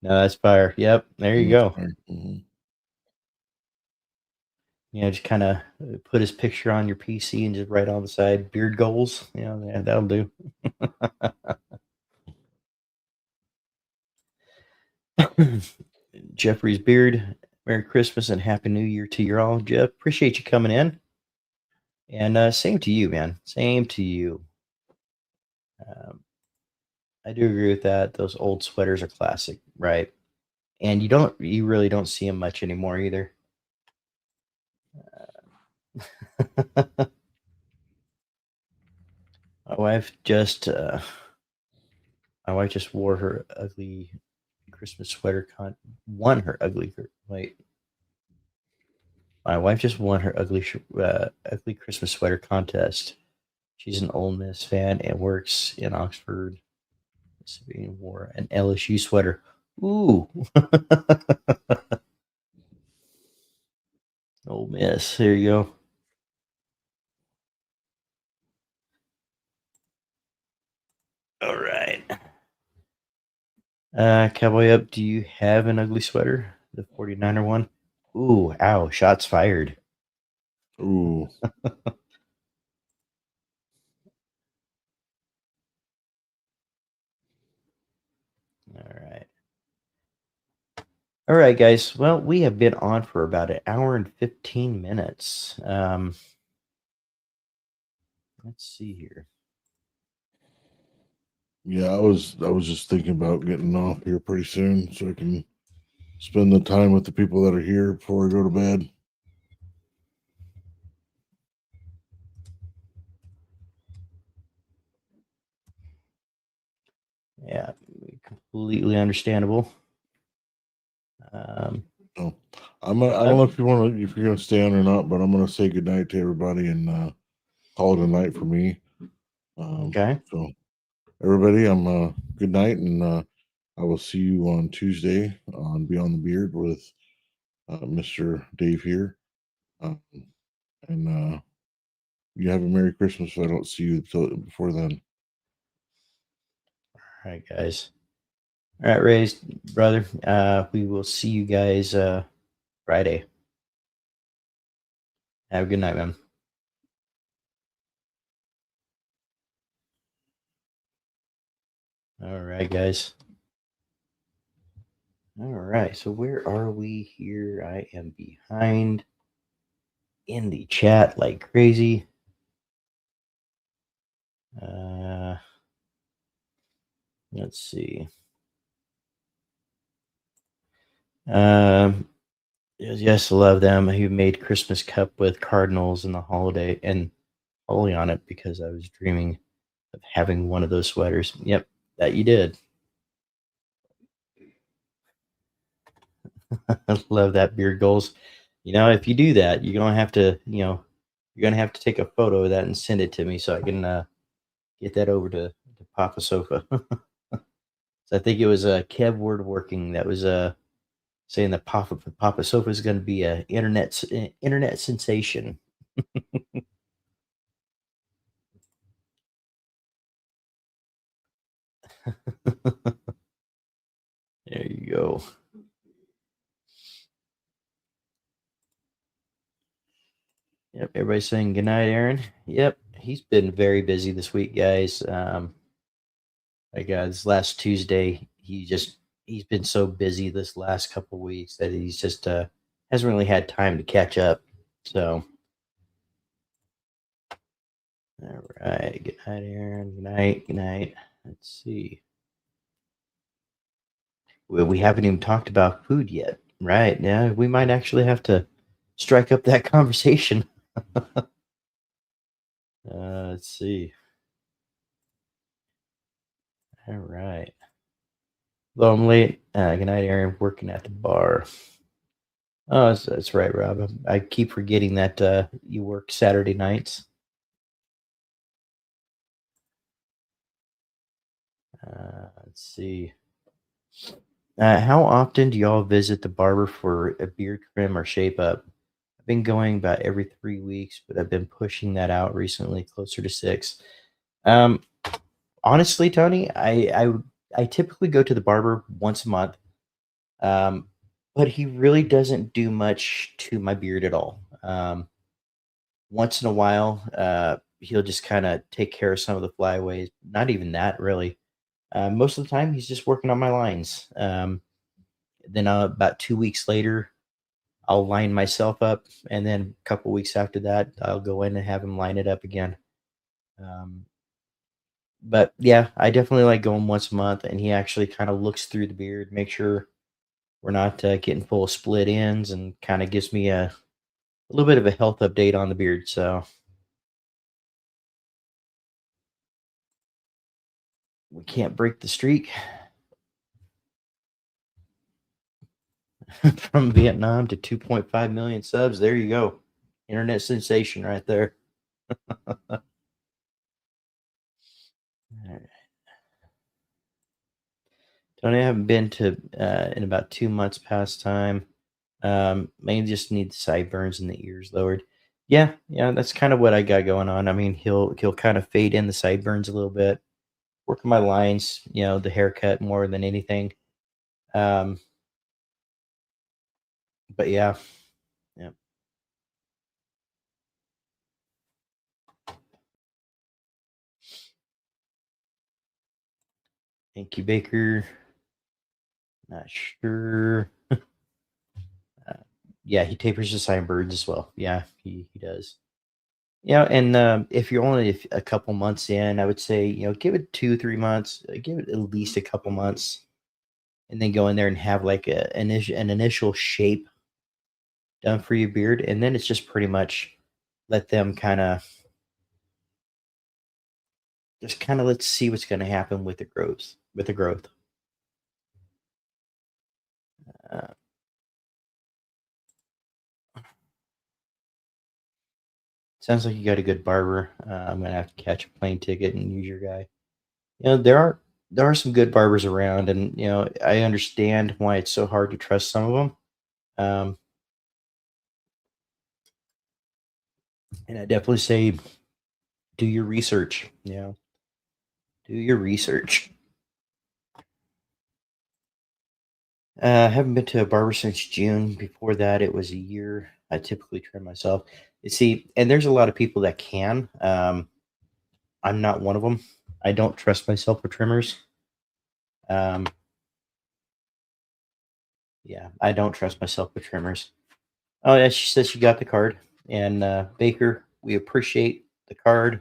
Speaker 1: No, that's fire. Yep, there you
Speaker 2: That's
Speaker 1: go.
Speaker 2: fine. Mhm.
Speaker 1: Just kind of put his picture on your PC and just write on the side beard goals. Yeah, that'll do. Jeffrey's beard. Merry Christmas and Happy New Year to you all, Jeff. Appreciate you coming in. And same to you, man. Same to you. Um, I do agree with that. Those old sweaters are classic, right? And you really don't see them much anymore either. My wife just uh, my wife just wore her ugly Christmas sweater won her ugly wait. My wife just won her ugly Christmas sweater contest. She's an Ole Miss fan and works in Oxford. Sabine wore an LSU sweater. Ooh. Ole Miss. There you go. All right. Cowboy Up, do you have an ugly sweater? The 49er one? Ooh, ow, shots fired.
Speaker 2: Ooh.
Speaker 1: All right. All right, guys. Well, we have been on for about an hour and 15 minutes. Let's see here.
Speaker 2: Yeah, I was just thinking about getting off here pretty soon so I can spend the time with the people that are here before I go to bed.
Speaker 1: Yeah, completely understandable.
Speaker 2: So I don't know if you're gonna stay on or not, but I'm gonna say goodnight to everybody and call it a night for me.
Speaker 1: Okay.
Speaker 2: So everybody, I'm good night, and I will see you on Tuesday on Beyond the Beard with Mr. Dave here. Um, and you have a Merry Christmas if I don't see you before then.
Speaker 1: All right, guys. All right, Ray's brother. We will see you guys Friday. Have a good night, man. All right, guys. All right, so where are we here? I am behind in the chat like crazy. Let's see. Yes, I love them. He made Christmas cup with cardinals and the holiday and holly on it because I was dreaming of having one of those sweaters. Yep, that you did. I love that beard goals. If you do that, you're gonna have to, take a photo of that and send it to me so I can get that over to Papa Sofa. So I think it was Kev Wordworking that was saying that Papa Sofa is going to be a internet sensation. There you go. Yep, everybody's saying good night, Aaron. Yep, he's been very busy this week, guys. This last Tuesday, he's been so busy this last couple weeks that he's just hasn't really had time to catch up. So, all right, good night, Aaron. Good night, good night. Let's see. Well, we haven't even talked about food yet, right? Yeah, we might actually have to strike up that conversation. Let's see. All right. Though I'm late. Good night, Aaron. Working at the bar. Oh, that's right, Rob. I keep forgetting that you work Saturday nights. Let's see. How often do y'all visit the barber for a beard trim or shape up? I've been going about every 3 weeks, but I've been pushing that out recently, closer to 6. Um, Honestly, Tony, I typically go to the barber once a month, um, but he really doesn't do much to my beard at all. Once in a while, he'll just kind of take care of some of the flyaways. Not even that, really. Most of the time, he's just working on my lines. Then about 2 weeks later, I'll line myself up, and then a couple weeks after that, I'll go in and have him line it up again. But yeah, I definitely like going once a month, and he actually kind of looks through the beard, make sure we're not getting full of split ends, and kind of gives me a little bit of a health update on the beard. So we can't break the streak. From Vietnam to 2.5 million subs. There you go. Internet sensation right there. All right. Tony, I haven't been to in about 2 months past time. Mainly just need the sideburns and the ears lowered. Yeah, that's kind of what I got going on. I mean, he'll kind of fade in the sideburns a little bit, working my lines, the haircut more than anything. Um, but yeah. Thank you, Baker. Not sure. Yeah, he tapers the sideburns as well. Yeah, he does. And if you're only a couple months in, I would say, give it 2-3 months, give it at least a couple months, and then go in there and have like an initial shape done for your beard, and then it's just pretty much let them let's see what's going to happen with the growth. Uh, Sounds like you got a good barber. I'm gonna have to catch a plane ticket and use your guy. There are some good barbers around, and I understand why it's so hard to trust some of them. Um, and I definitely say do your research. Do your research. I haven't been to a barber since June. Before that, it was a year. I typically trim myself. You see, and there's a lot of people that can. I'm not one of them. I don't trust myself with trimmers. Um, yeah, I don't trust myself with trimmers. Oh, yeah, she says she got the card. And Baker, we appreciate the card,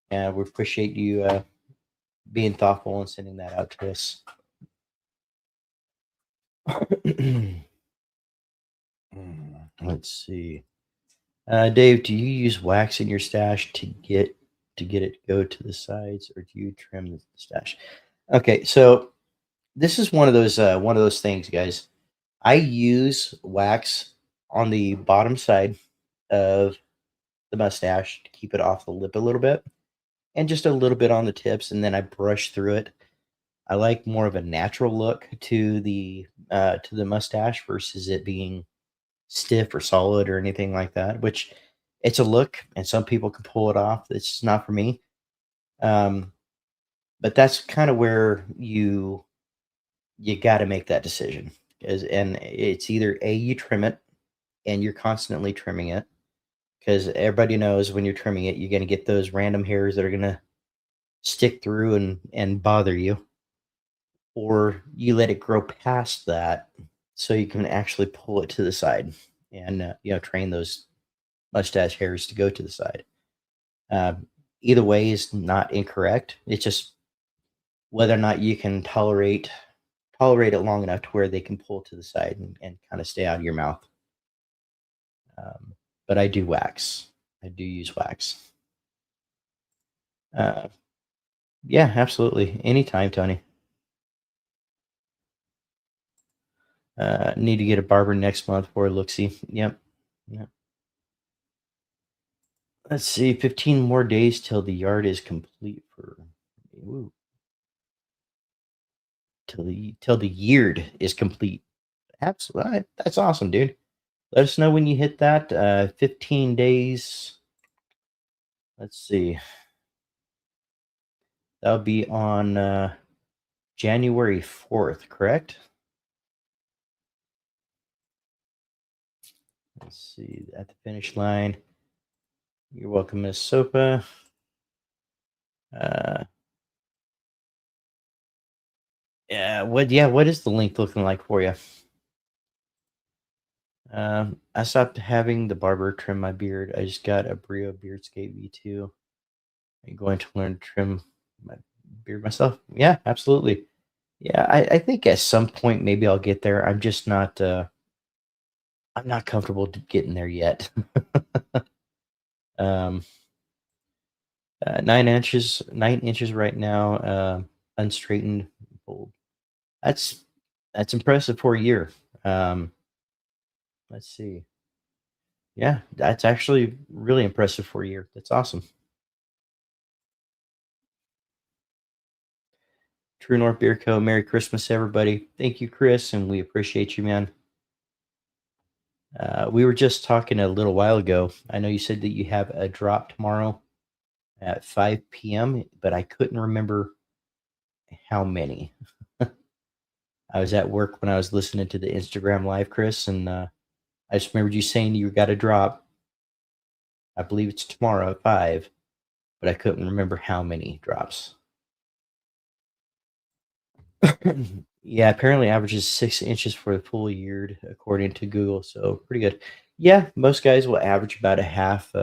Speaker 1: and we appreciate you being thoughtful and sending that out to us. Let's see. Dave, do you use wax in your stash to get it go to the sides, or do you trim the stash? Okay, so this is one of those things, guys. I use wax on the bottom side of the mustache to keep it off the lip a little bit, and just a little bit on the tips, and then I brush through it. I like more of a natural look to the mustache versus it being stiff or solid or anything like that. Which it's a look, and some people can pull it off. It's not for me. Um, but that's kind of where you got to make that decision. And it's either A, you trim it, and you're constantly trimming it, because everybody knows when you're trimming it, you're going to get those random hairs that are going to stick through and bother you, or you let it grow past that so you can actually pull it to the side and train those mustache hairs to go to the side. Either way is not incorrect. It's just whether or not you can tolerate it long enough to where they can pull to the side and kind of stay out of your mouth. But I do wax. I do use wax. Yeah, absolutely. Anytime, Tony. Need to get a barber next month for Looksy. Yep. Let's see, 15 more days till the yard is complete for till the yard is complete. Absolutely. That's awesome, dude. Let us know when you hit that. 15 days. Let's see. That'll be on January 4th, correct? Let's see, at the finish line. You're welcome, Miss Sopa. What is the link looking like for you? I stopped having the barber trim my beard. I just got a Brio Beardscape V2. I'm going to learn to trim my beard myself. Yeah, absolutely. Yeah, I think at some point maybe I'll get there. I'm just not I'm not comfortable getting there yet. 9 inches right now, unstraightened bald. That's impressive for a year. Let's see. Yeah, that's actually really impressive for a year. That's awesome. True North Beer Co. Merry Christmas, everybody. Thank you, Chris, and we appreciate you, man. We were just talking a little while ago. I know you said that you have a drop tomorrow at 5 p.m., but I couldn't remember how many. I was at work when I was listening to the Instagram live, Chris, and I just remembered you saying you got a drop. I believe it's tomorrow at 5, but I couldn't remember how many drops. Yeah, apparently averages 6 inches for the full year, according to Google. So pretty good. Yeah, most guys will average about a half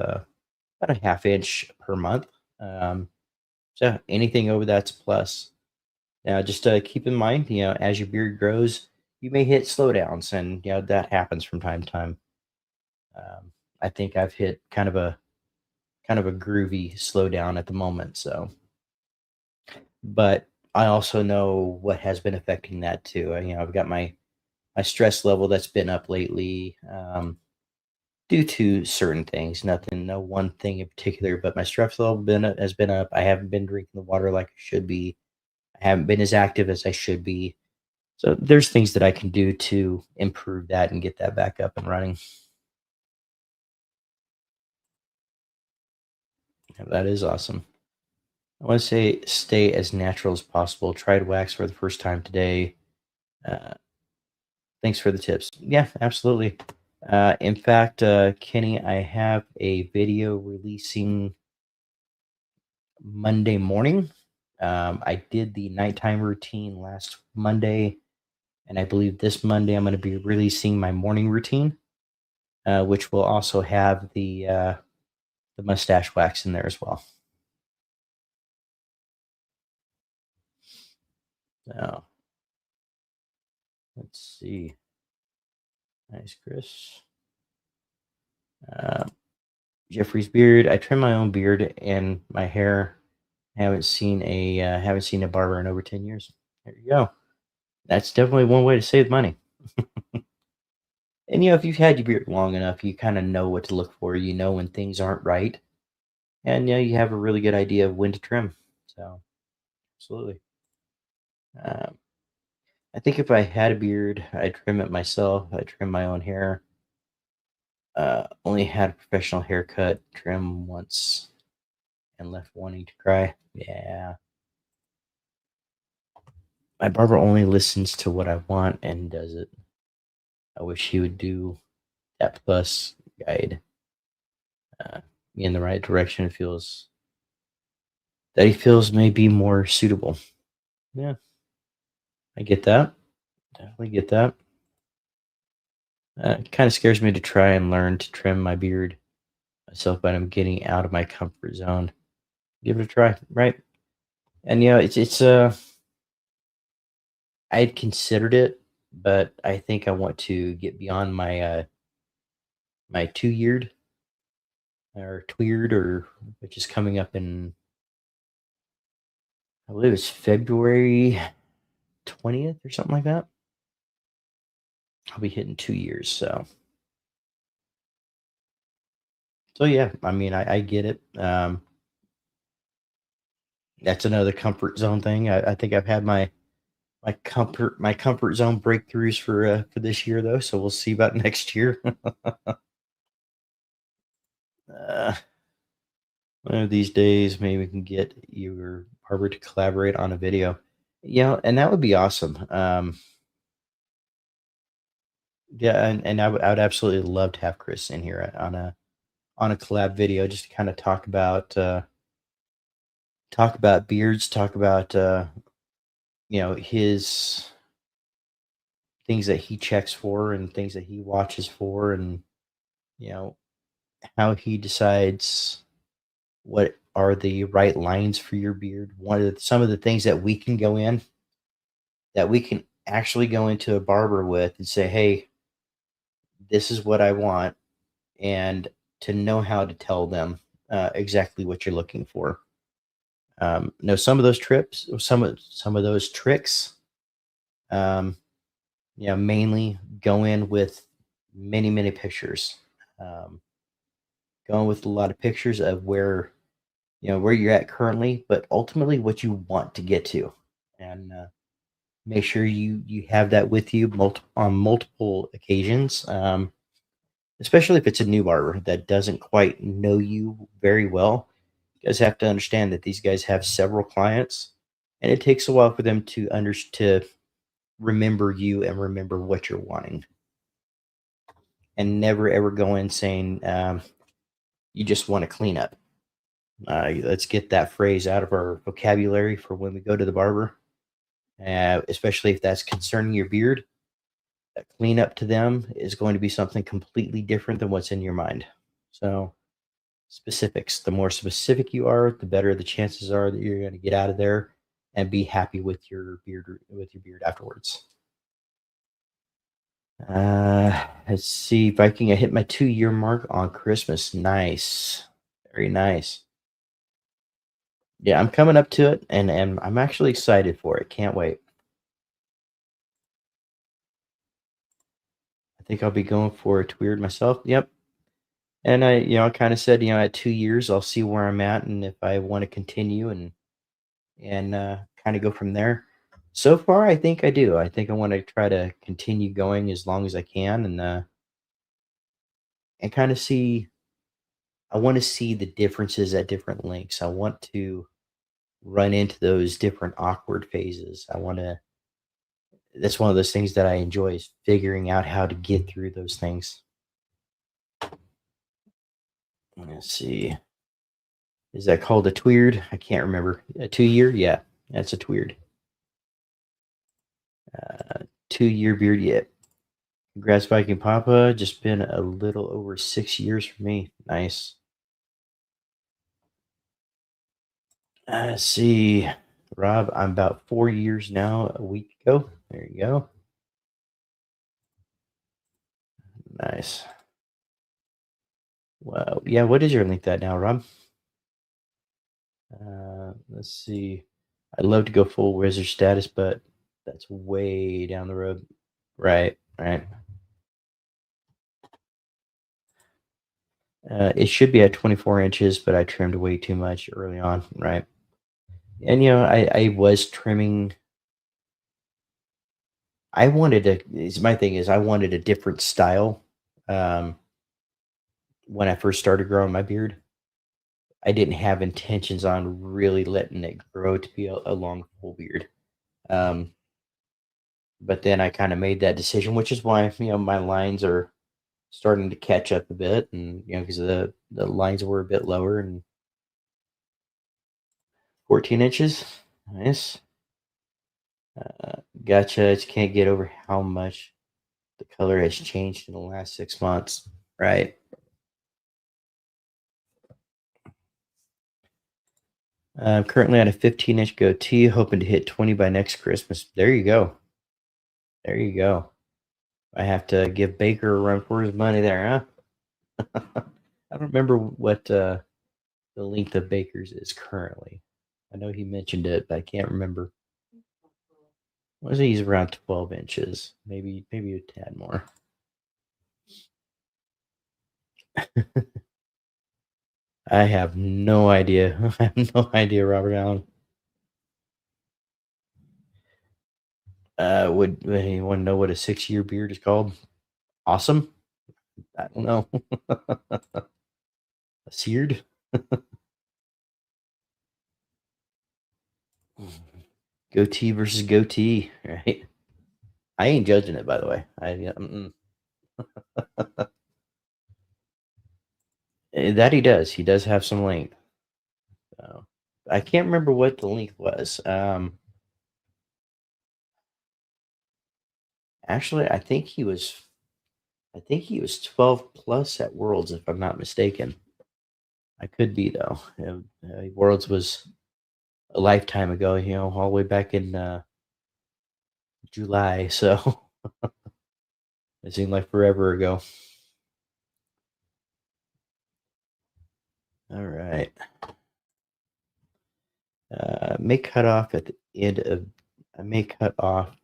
Speaker 1: inch per month. So anything over that's plus. Now, just keep in mind, as your beard grows, you may hit slowdowns, and that happens from time to time. I think I've hit kind of a groovy slowdown at the moment. So, but I also know what has been affecting that too. I've got my stress level that's been up lately, due to certain things. No one thing in particular, but my stress level has been up. I haven't been drinking the water like I should be. I haven't been as active as I should be. So there's things that I can do to improve that and get that back up and running. That is awesome. I want to say stay as natural as possible. Tried wax for the first time today. Thanks for the tips. Yeah, absolutely. In fact, Kenny, I have a video releasing Monday morning. I did the nighttime routine last Monday, and I believe this Monday I'm going to be releasing my morning routine, which will also have the mustache wax in there as well. So let's see. Nice, Chris. Jeffrey's beard. I trim my own beard and my hair. Haven't seen a barber in over 10 years. There you go. That's definitely one way to save money. And if you've had your beard long enough, you kind of know what to look for. You know when things aren't right, and you have a really good idea of when to trim. So, absolutely. I think if I had a beard, I'd trim it myself. I'd trim my own hair. Only had a professional haircut, trim once, and left wanting to cry. Yeah. My barber only listens to what I want and does it. I wish he would do that plus guide me in the right direction. Feels that he feels may be more suitable. Yeah, I get that. Definitely get that. It kind of scares me to try and learn to trim my beard myself, but I'm getting out of my comfort zone. Give it a try, right? And it's I had considered it, but I think I want to get beyond my my 2-yeared or tweered, or which is coming up in, I believe it's February 20th or something like that. I'll be hitting 2 years, so yeah. I mean, I get it. That's another comfort zone thing. I think I've had my comfort zone breakthroughs for this year though, so we'll see about next year. uh, One of these days, maybe we can get your barber to collaborate on a video. And that would be awesome. Yeah, and I would absolutely love to have Chris in here on a collab video, just to kind of talk about beards, talk about his things that he checks for and things that he watches for, and you know how he decides what are the right lines for your beard. Some of the things that we can actually go into a barber with and say, hey, this is what I want, and to know how to tell them exactly what you're looking for. Some of those some of those tricks, um, mainly go in with many, many pictures. Um, Going with a lot of pictures of where you're at currently, but ultimately what you want to get to, and make sure you have that with you on multiple occasions. Especially if it's a new barber that doesn't quite know you very well. You guys have to understand that these guys have several clients, and it takes a while for them to remember you and remember what you're wanting, and never ever go in saying you just want to clean up. Let's get that phrase out of our vocabulary for when we go to the barber, especially if that's concerning your beard. A clean up to them is going to be something completely different than what's in your mind. So, specifics. The more specific you are, the better the chances are that you're going to get out of there and be happy with your beard afterwards. Let's see, Viking. I hit my 2-year mark on Christmas. Nice, very nice. Yeah, I'm coming up to it, and I'm actually excited for it. Can't wait. I think I'll be going for a tweered myself. Yep. And I kind of said, at 2 years, I'll see where I'm at, and if I want to continue and kind of go from there. So far, I think I do. I think I want to try to continue going as long as I can, and kind of see. I want to see the differences at different lengths. I want to run into those different awkward phases. I want to. That's one of those things that I enjoy, is figuring out how to get through those things. Let's see. Is that called a tweered? I can't remember. A 2-year? Yeah, that's a tweered. 2-year beard yet. Congrats, Viking Papa. Just been a little over 6 years for me. Nice. Let's see. Rob, I'm about 4 years now, a week ago. There you go. Nice. Well, yeah, what is your link that now, Rob? Let's see. I'd love to go full wizard status, but that's way down the road. Right, right. It should be at 24 inches, but I trimmed way too much early on, right? And I was trimming. I wanted my thing is I wanted a different style. Um, when I first started growing my beard, I didn't have intentions on really letting it grow to be a long full beard. Um, but then I kind of made that decision, which is why my lines are starting to catch up a bit, and because the lines were a bit lower, and 14 inches, nice. Gotcha. I just can't get over how much the color has changed in the last 6 months, right? I'm currently on a 15-inch goatee, hoping to hit 20 by next Christmas. There you go. There you go. I have to give Baker a run for his money there, huh? I don't remember what the length of Baker's is currently. I know he mentioned it, but I can't remember. Was he's around 12 inches, maybe a tad more. I have no idea. I have no idea, Robert Allen. Would anyone know what a 6-year beard is called? Awesome. I don't know. A seared. Goatee versus goatee, right? I ain't judging it, by the way. That he does. He does have some length. So, I can't remember what the length was. Actually, I think he was 12 plus at Worlds, if I'm not mistaken. I could be though. Worlds was a lifetime ago. All the way back in July. So it seemed like forever ago. All right. May cut off at the end of. I may cut off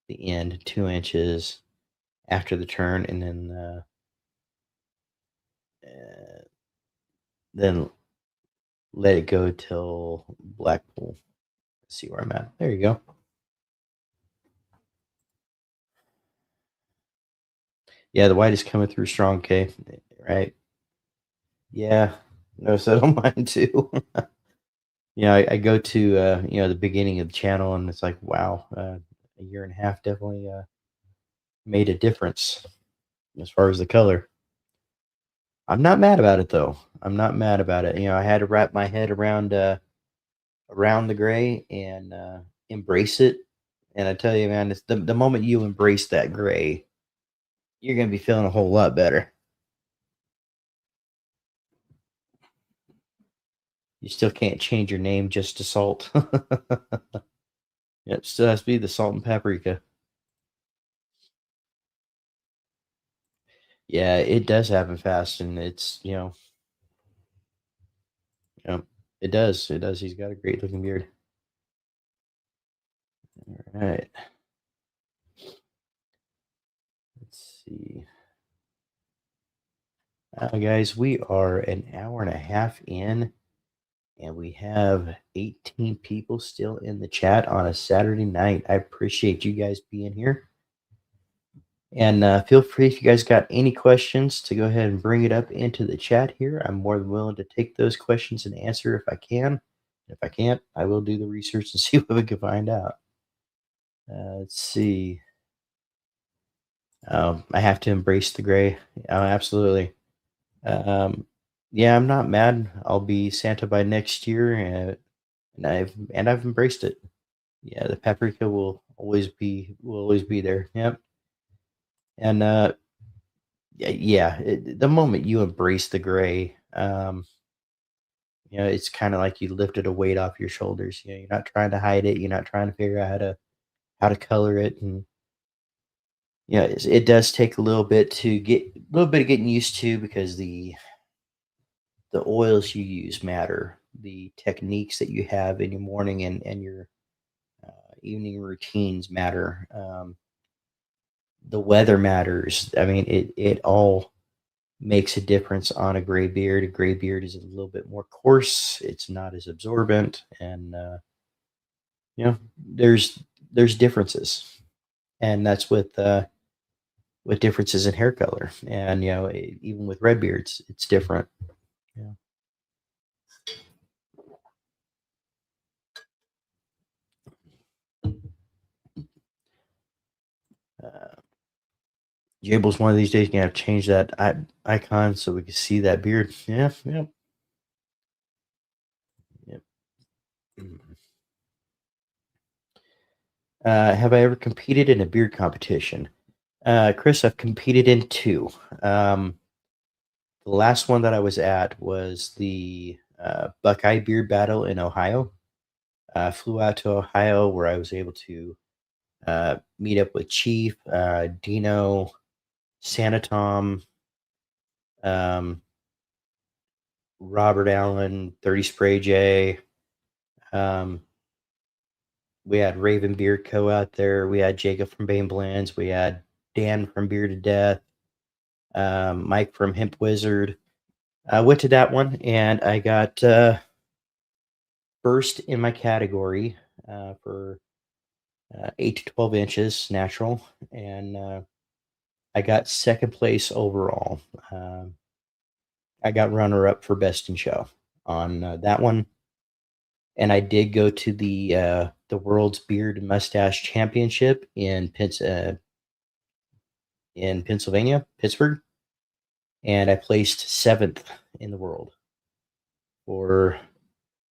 Speaker 1: the end 2 inches after the turn, and then let it go till Blackpool. Let's see where I'm at. There you go. Yeah, the white is coming through strong, K. Right. Yeah. Notice that on mine too. I go to the beginning of the channel, and it's like, wow, a year and a half definitely made a difference as far as the color. I'm not mad about it though. I'm not mad about it. I had to wrap my head around the gray and embrace it. And I tell you, man, it's the moment you embrace that gray, you're gonna be feeling a whole lot better. You still can't change your name just to salt. Yep, still has to be the salt and paprika. Yeah, it does happen fast, and it's it does. It does. He's got a great looking beard. All right. Let's see. Guys, we are an hour and a half in, and we have 18 people still in the chat on a Saturday night. I appreciate you guys being here. And feel free, if you guys got any questions, to go ahead and bring it up into the chat here. I'm more than willing to take those questions and answer if I can. If I can't, I will do the research and see what we can find out. Let's see. I have to embrace the gray. Absolutely. Yeah, I'm not mad. I'll be Santa by next year, and I've embraced it. Yeah, the paprika will always be there. Yep. And the moment you embrace the gray, it's kind of like you lifted a weight off your shoulders. You're not trying to hide it. You're not trying to figure out how to color it, and it does take a little bit of getting used to, because the oils you use matter. The techniques that you have in your morning and your evening routines matter. The weather matters. I mean, it all makes a difference on a gray beard. A gray beard is a little bit more coarse. It's not as absorbent, and there's differences, and that's with differences in hair color, and even with red beards, it's different. Yeah. Uh, Jables, one of these days, gonna have to change that icon so we can see that beard. Yeah, yeah, yep. Have I ever competed in a beard competition? Chris, I've competed in two. The last one that I was at was the Buckeye Beard Battle in Ohio. Flew out to Ohio, where I was able to meet up with Chief, Dino, Santa Tom, um, Robert Allen, 30 Spray J. Um, we had Raven Beard Co. out there. We had Jacob from Bane Blends. We had Dan from Bearded Death. Mike from Hemp Wizard. I went to that one, and I got first in my category for 8 to 12 inches natural, and I got second place overall. I got runner up for best in show on that one, and I did go to the World's Beard and Mustache Championship in Pennsylvania, Pittsburgh, and I placed 7th in the world for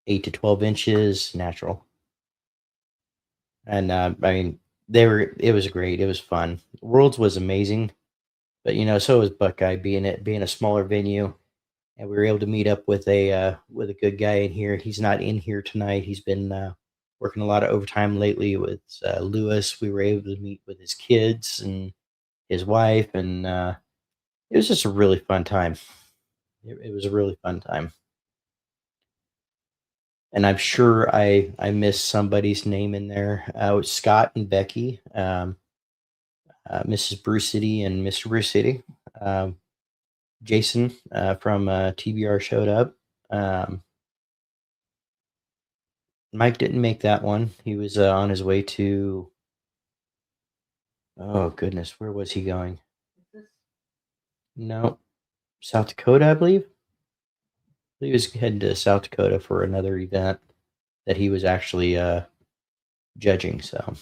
Speaker 1: 8 to 12 inches natural. And I mean, it was great. It was fun. Worlds was amazing, but so was Buckeye, being a smaller venue, and we were able to meet up with a good guy in here. He's not in here tonight. He's been working a lot of overtime lately with Lewis. We were able to meet with his kids and his wife, and it was just a really fun time. It was a really fun time. And I'm sure I missed somebody's name in there. It was Scott and Becky, Mrs. Bruce City and Mr. Bruce City. Jason from TBR showed up. Mike didn't make that one. He was on his way to. Oh goodness, where was he going? No, South Dakota, I believe. He was heading to South Dakota for another event that he was actually judging. So,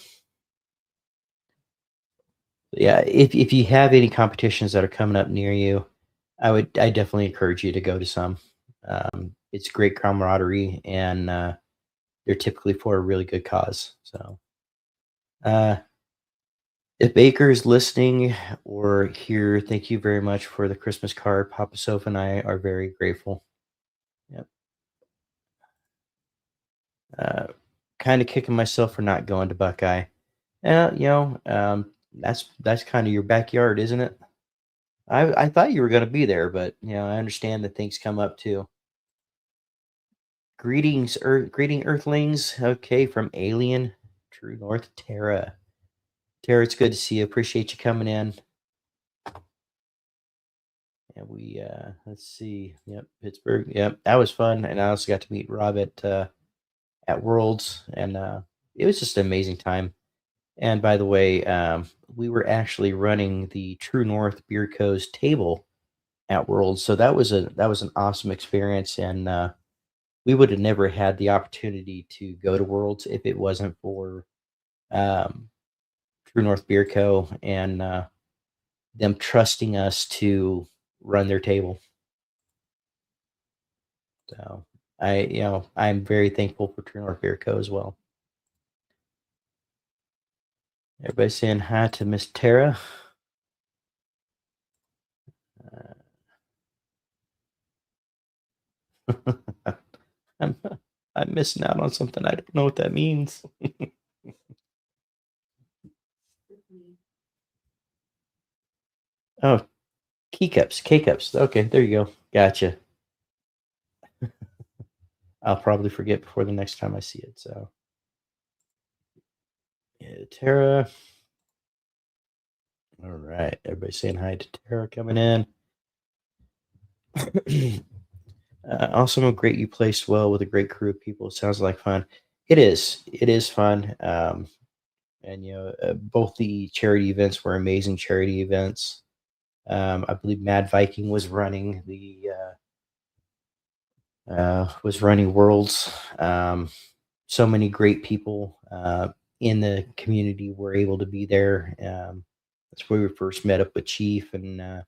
Speaker 1: yeah, if you have any competitions that are coming up near you, I definitely encourage you to go to some. It's great camaraderie, and they're typically for a really good cause. So, if Baker is listening or here, thank you very much for the Christmas card. Papa Soph and I are very grateful. Yep. Kind of kicking myself for not going to Buckeye. That's kind of your backyard, isn't it? I thought you were going to be there, but I understand that things come up too. Greeting Earthlings. Okay, from Alien True North, Tara. Tara, it's good to see you. Appreciate you coming in. And we let's see. Yep, Pittsburgh. Yep, that was fun. And I also got to meet Rob at Worlds, and it was just an amazing time. And by the way, we were actually running the True North Beer Co's table at Worlds, so that was an awesome experience, and we would have never had the opportunity to go to Worlds if it wasn't for um, True North Beer Co. and them trusting us to run their table. So I'm very thankful for True North Beer Co. as well. Everybody saying hi to Miss Tara. I'm missing out on something. I don't know what that means. Oh, K-cups. Okay, there you go. Gotcha. I'll probably forget before the next time I see it. So, yeah, Tara. All right, everybody saying hi to Tara coming in. Awesome, great. You placed well with a great crew of people. It sounds like fun. It is. It is fun. And both the charity events were amazing charity events. I believe Mad Viking was running Worlds. So many great people in the community were able to be there. That's where we first met up with Chief and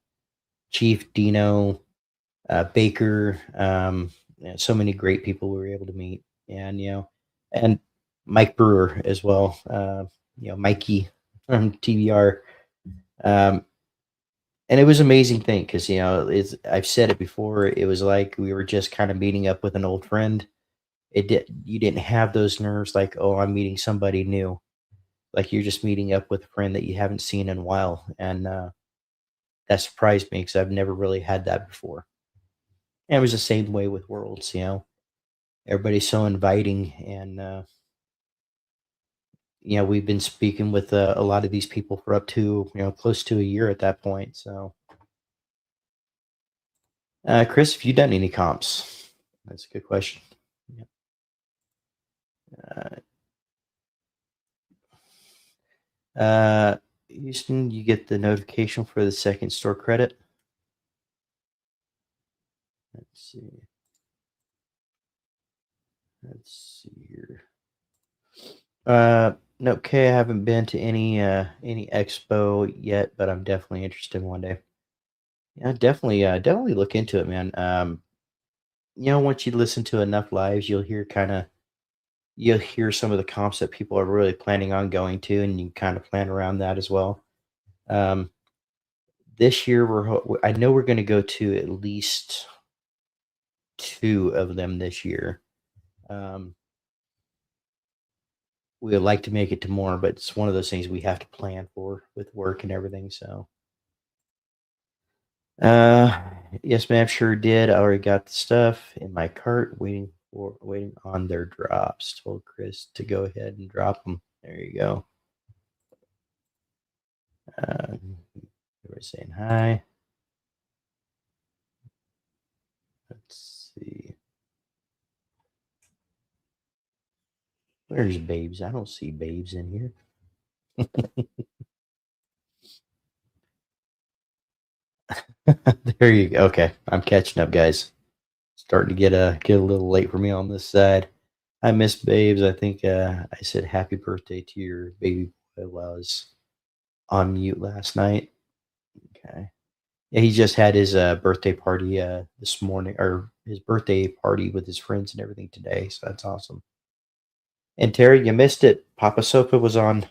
Speaker 1: Chief Dino Baker. So many great people we were able to meet, and Mike Brewer as well. Mikey from TBR. Um, and it was an amazing thing because I've said it before. It was like we were just kind of meeting up with an old friend. You didn't have those nerves like, oh, I'm meeting somebody new. Like you're just meeting up with a friend that you haven't seen in a while, and that surprised me because I've never really had that before. And it was the same way with Worlds. Everybody's so inviting, and we've been speaking with a lot of these people for up to close to a year at that point. So, Chris, have you done any comps? That's a good question. Yeah. Houston, you get the notification for the second store credit. Let's see. Let's see here. No, okay, I haven't been to any expo yet, but I'm definitely interested in one day. Yeah, definitely look into it, man. Once you listen to enough lives, you'll hear some of the comps that people are really planning on going to, and you kind of plan around that as well. This year I know we're going to go to at least 2 of them this year. We would like to make it to more, but it's one of those things we have to plan for with work and everything. So, yes, ma'am, sure did. I already got the stuff in my cart, waiting on their drops. Told Chris to go ahead and drop them. There you go. Everybody's saying hi. Let's see. Where's Babes? I don't see Babes in here. There you go. Okay, I'm catching up, guys. Starting to get a little late for me on this side. I miss Babes. I think I said happy birthday to your baby boy while I was on mute last night. Okay. Yeah, he just had his birthday party this morning, or his birthday party with his friends and everything today. So that's awesome. And Terry, you missed it. Papa Sopa was on,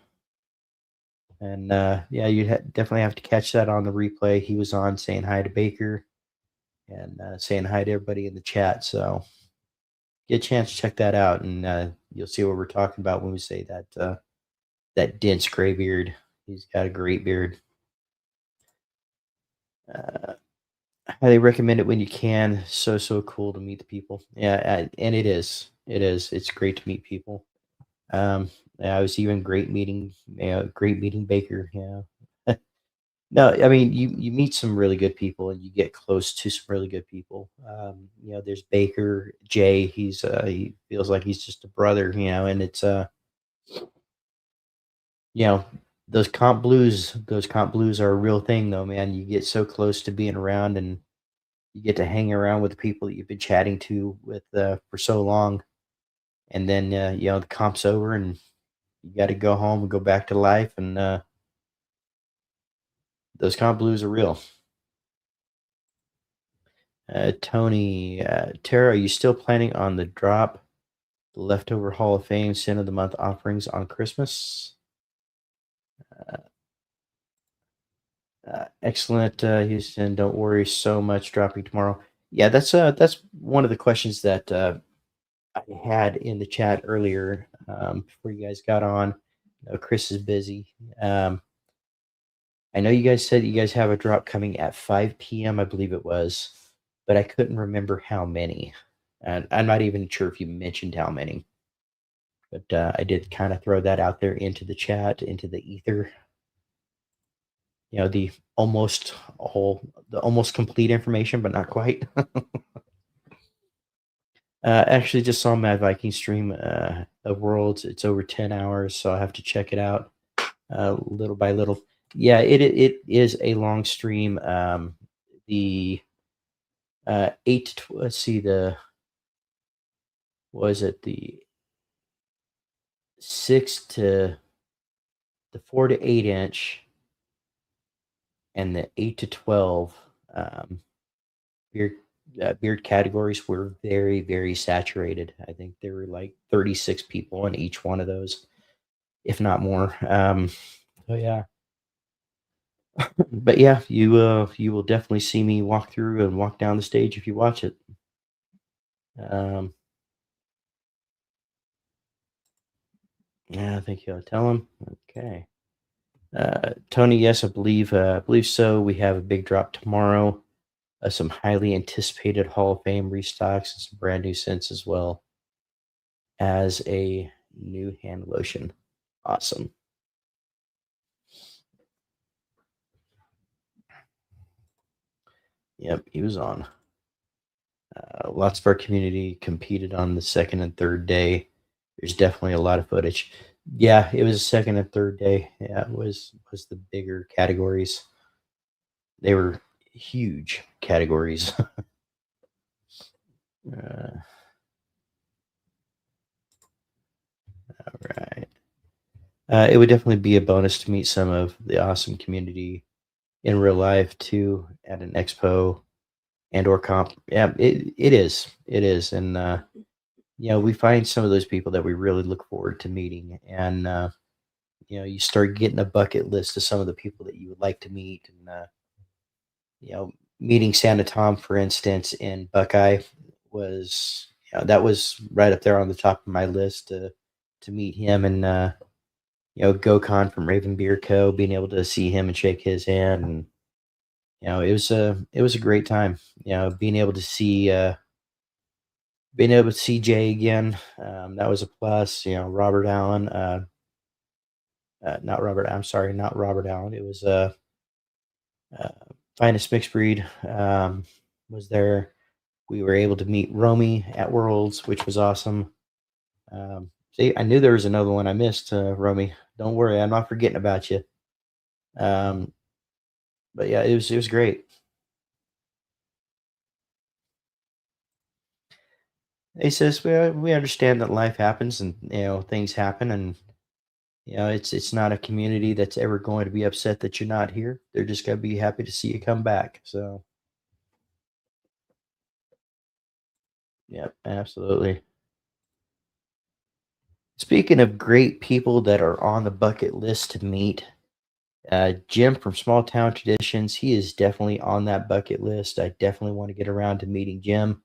Speaker 1: and yeah, you definitely have to catch that on the replay. He was on saying hi to Baker and saying hi to everybody in the chat. So get a chance to check that out, and you'll see what we're talking about when we say that dense gray beard. He's got a great beard. Highly recommend it when you can. So cool to meet the people. Yeah, and it is. It's great to meet people. I was even great meeting Baker. Yeah. No, I mean you meet some really good people and you get close to some really good people. There's Baker, Jay. He feels like he's just a brother. And it's you know those comp blues are a real thing though, man. You get so close to being around and you get to hang around with the people that you've been chatting to with for so long, and then the comp's over and you got to go home and go back to life, and those comp blues are real. Tony, Tara, are you still planning on the drop, the leftover Hall of Fame Sin of the Month offerings on Christmas? Excellent, Houston. Don't worry so much dropping tomorrow. Yeah, that's one of the questions that I had in the chat earlier before you guys got on. Chris is busy. I know you guys said you guys have a drop coming at 5 p.m., I believe it was, but I couldn't remember how many. And I'm not even sure if you mentioned how many. But I did kind of throw that out there into the chat, into the ether. The almost complete information, but not quite. Actually, just saw Mad Viking stream of Worlds. It's over 10 hours, so I have to check it out little by little. Yeah, it is a long stream. The 8 to let's see, was it the 6 to the 4 to 8 inch and the 8 to 12 beard categories were very, very saturated. I think there were like 36 people in each one of those, if not more. So yeah. But yeah, you will definitely see me walk through and walk down the stage if you watch it. Yeah, I think you'll tell him. Okay. Tony, yes, I believe so. We have a big drop tomorrow. Some highly anticipated Hall of Fame restocks and some brand new scents as well as a new hand lotion. Awesome. Yep, he was on. Lots of our community competed on the second and third day. There's definitely a lot of footage. Yeah, it was the second and third day. Yeah, it was the bigger categories. They were huge categories. All right. It would definitely be a bonus to meet some of the awesome community in real life too at an expo and or comp. Yeah, it is. It is. And we find some of those people that we really look forward to meeting. And you start getting a bucket list of some of the people that you would like to meet. And meeting Santa Tom, for instance, in Buckeye was that was right up there on the top of my list to meet him. And Gokon from Raven Beer Co. Being able to see him and shake his hand, and it was a great time. Being able to see Jay again, that was a plus. Robert Allen, not Robert. I'm sorry, not Robert Allen. It was Finest Mixed Breed was there. We were able to meet Romy at Worlds, which was awesome. See, I knew there was another one I missed, Romy. Don't worry, I'm not forgetting about you. But yeah, it was great. He says we understand that life happens and things happen, and it's not a community that's ever going to be upset that you're not here. They're just gonna be happy to see you come back. So yeah, absolutely. Speaking of great people that are on the bucket list to meet, Jim from Small Town Traditions, he is definitely on that bucket list. I definitely want to get around to meeting Jim.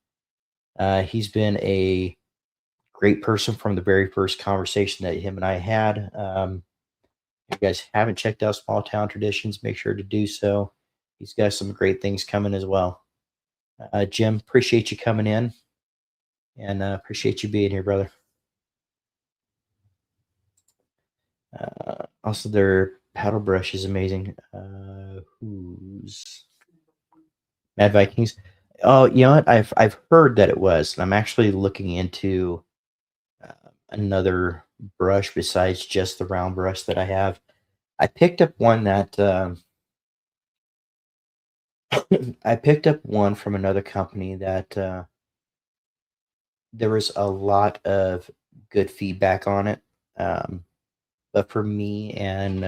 Speaker 1: He's been a great person from the very first conversation that him and I had. If you guys haven't checked out Small Town Traditions, make sure to do so. He's got some great things coming as well. Jim, appreciate you coming in, and appreciate you being here, brother. Also, their paddle brush is amazing. Who's Mad Vikings? Oh, you know what? I've heard that it was. And I'm actually looking into another brush besides just the round brush that I have. I picked up one that I picked up one from another company that there was a lot of good feedback on it. But for me and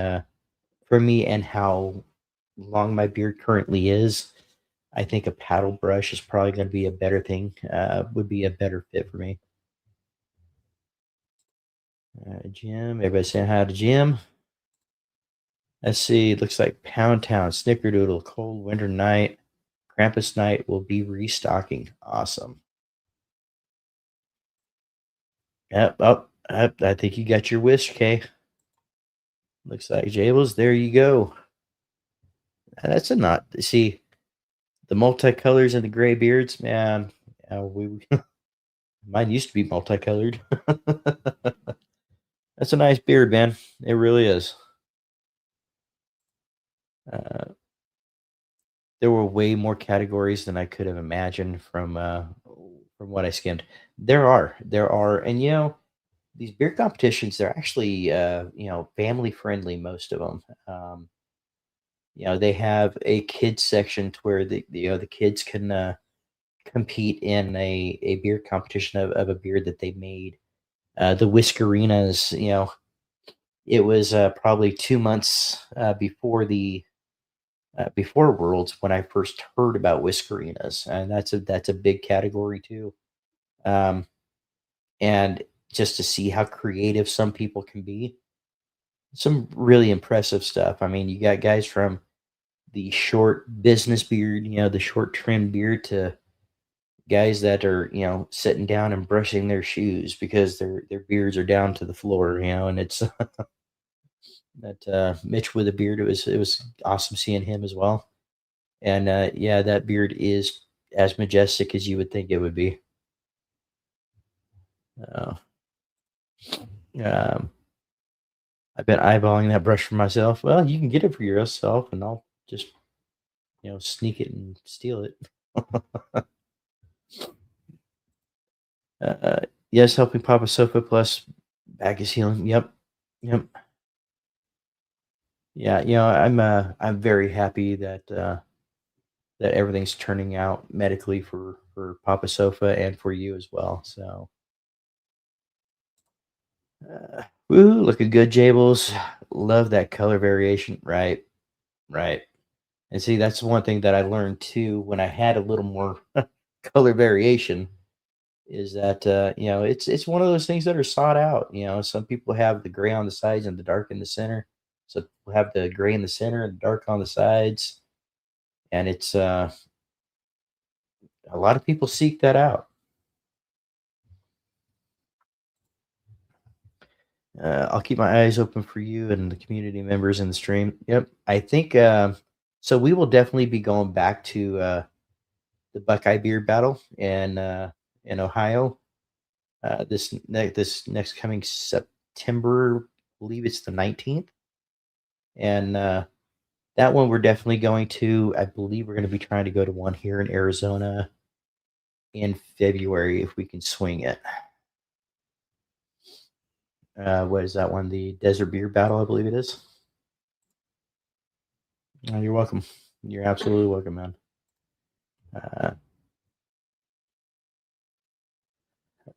Speaker 1: how long my beard currently is, I think a paddle brush is probably going to be a better thing. Would be a better fit for me. Jim, everybody saying hi to Jim. Let's see. It looks like Pound Town, Snickerdoodle, Cold Winter Night, Krampus Night will be restocking. Awesome. Yep. Oh, I think you got your wish, Kay. Looks like Jables. There you go. That's a not. See, the multicolors and the gray beards, man. Mine used to be multicolored. That's a nice beard, man. It really is. There were way more categories than I could have imagined from what I skimmed. There are, and these beer competitions. They're actually family friendly. Most of them. They have a kids section to where the kids can compete in a beer competition of a beer that they made. The Whiskerinas, it was probably 2 months before Worlds when I first heard about Whiskerinas, and that's a big category too. Um, and just to see how creative some people can be, some really impressive stuff. I mean, you got guys from the short business beard, the short trim beard, to guys that are sitting down and brushing their shoes because their beards are down to the floor, and it's that Mitch with a beard. It was awesome seeing him as well. And yeah, that beard is as majestic as you would think it would be. Uh, um, I've been eyeballing that brush for myself. Well, you can get it for yourself, and I'll just sneak it and steal it. uh, yes, helping Papa Sofa plus back is healing. Yep, yep. Yeah, I'm very happy that everything's turning out medically for Papa Sofa and for you as well. So, woo, looking good, Jables. Love that color variation. Right, right. And see, that's one thing that I learned too when I had a little more color variation is that it's one of those things that are sought out. Some people have the gray on the sides and the dark in the center. Some people have the gray in the center and the dark on the sides, and it's a lot of people seek that out. I'll keep my eyes open for you and the community members in the stream. Yep, I think so. We will definitely be going back to the Buckeye Beer Battle in Ohio this next coming September. I believe it's the 19th, and that one we're definitely going to. I believe we're going to be trying to go to one here in Arizona in February if we can swing it. What is that one? The Desert Beer Battle, I believe it is. You're welcome. You're absolutely welcome, man. I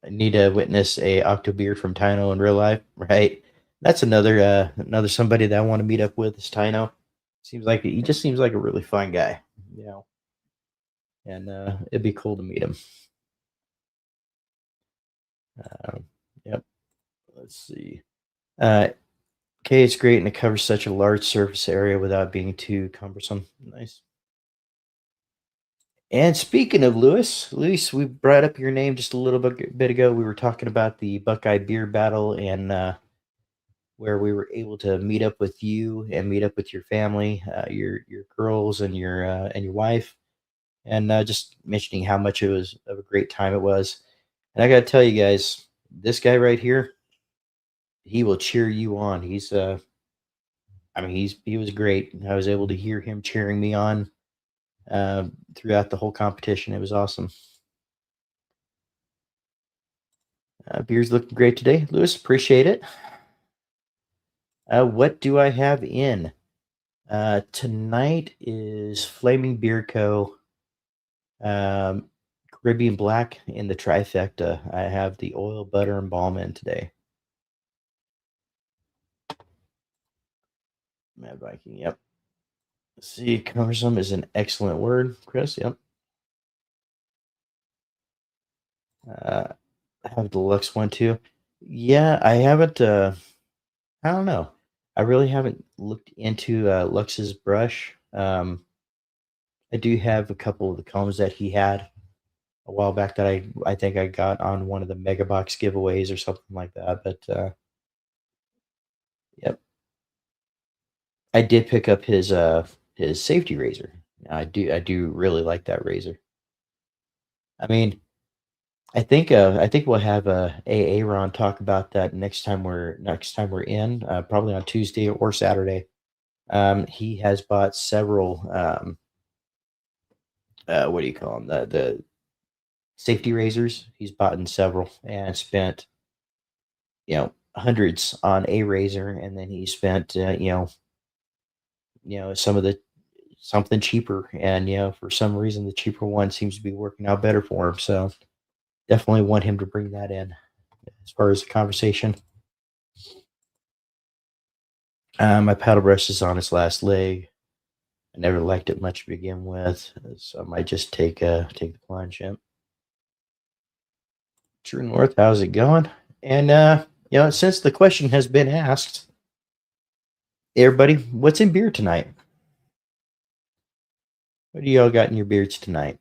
Speaker 1: need to witness a Octo Beer from Tino in real life, right? That's another somebody that I want to meet up with is Tino. He just seems like a really fun guy, and it'd be cool to meet him. Yep. Let's see. Okay, it's great, and it covers such a large surface area without being too cumbersome. Nice. And speaking of Lewis, we brought up your name just a little bit ago. We were talking about the Buckeye Beer Battle and where we were able to meet up with you and meet up with your family, your girls and your wife, and just mentioning how much it was of a great time it was. And I got to tell you guys, this guy right here, he will cheer you on. He was great. I was able to hear him cheering me on throughout the whole competition. It was awesome. Beer's looking great today, Lewis. Appreciate it. What do I have in? Tonight is Flaming Beer Co. Caribbean Black in the trifecta. I have the oil, butter, and balm in today. Mad Viking, yep. See, cumbersome is an excellent word, Chris. Yep. I have the Lux one too. Yeah, I haven't. I don't know. I really haven't looked into Lux's brush. I do have a couple of the combs that he had. a while back that I think I got on one of the mega box giveaways or something like that. But yep, I did pick up his safety razor. I do really like that razor. I mean, I think we'll have a Ron talk about that next time we're in, probably on Tuesday or Saturday. He has bought several what do you call them, the safety razors. He's bought in several and spent hundreds on a razor, and then he spent some of the something cheaper, and for some reason the cheaper one seems to be working out better for him. So definitely want him to bring that in as far as the conversation. My paddle brush is on its last leg. I never liked it much to begin with, so I might just take the plunge. Yep. True North, how's it going? And since the question has been asked, everybody, what's in beer tonight? What do y'all got in your beards tonight?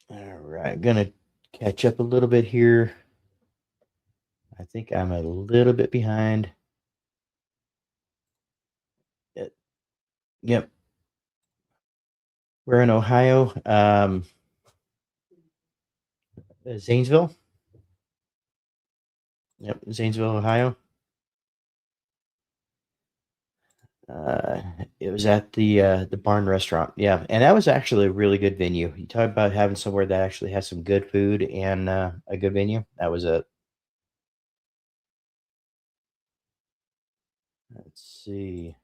Speaker 1: All right, gonna catch up a little bit here. I think I'm a little bit behind. Yep. We're in Ohio. Zanesville. Yep, Zanesville, Ohio. It was at the Barn Restaurant. Yeah, and that was actually a really good venue. You talk about having somewhere that actually has some good food and a good venue. That was it. Let's see.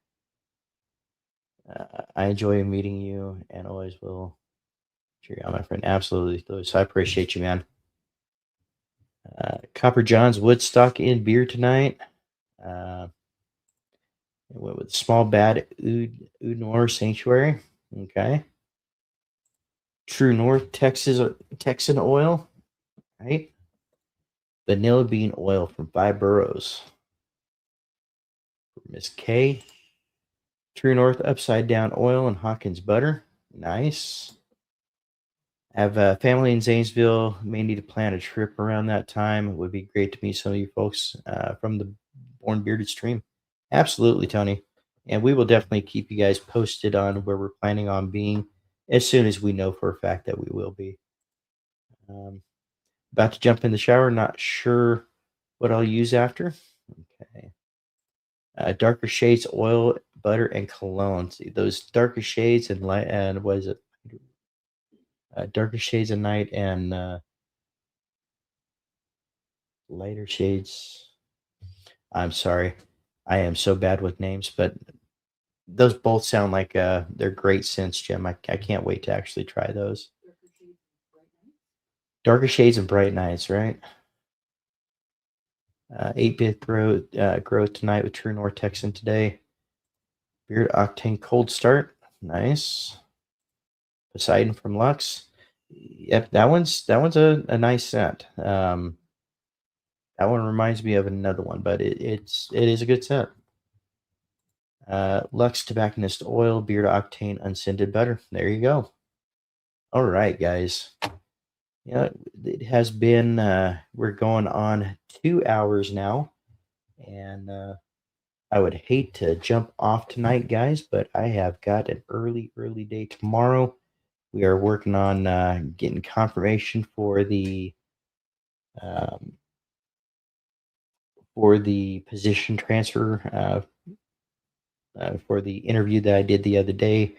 Speaker 1: I enjoy meeting you and always will cheer you on, my friend. Absolutely, Lewis. I appreciate you, man. Copper John's Woodstock in beer tonight. Went with Small Bad Oud Sanctuary. Okay. True North Texan oil. Right. Vanilla bean oil from 5 Boroughs. Miss K. True North upside down oil and Hawkins butter. Nice. Have a family in Zanesville. May need to plan a trip around that time. It would be great to meet some of you folks from the Born Bearded stream. Absolutely, Tony. And we will definitely keep you guys posted on where we're planning on being as soon as we know for a fact that we will be. About to jump in the shower. Not sure what I'll use after. Okay. Darker shades, oil, butter, and cologne. See, those darker shades and light, and what is it? Darker shades at night and lighter shades. I'm sorry. I am so bad with names, but those both sound like they're great scents, Jim. I can't wait to actually try those. Darker shades and bright nights, right? 8-bit growth tonight with True North Texan today. Beard Octane Cold Start. Nice. Poseidon from Lux. Yep, that one's a nice scent. That one reminds me of another one, but it is a good scent. Lux Tobacconist Oil, Beard Octane Unscented Butter. There you go. All right, guys. It has been, we're going on 2 hours now, and I would hate to jump off tonight, guys, but I have got an early day tomorrow. We are working on getting confirmation for the position transfer for the interview that I did the other day.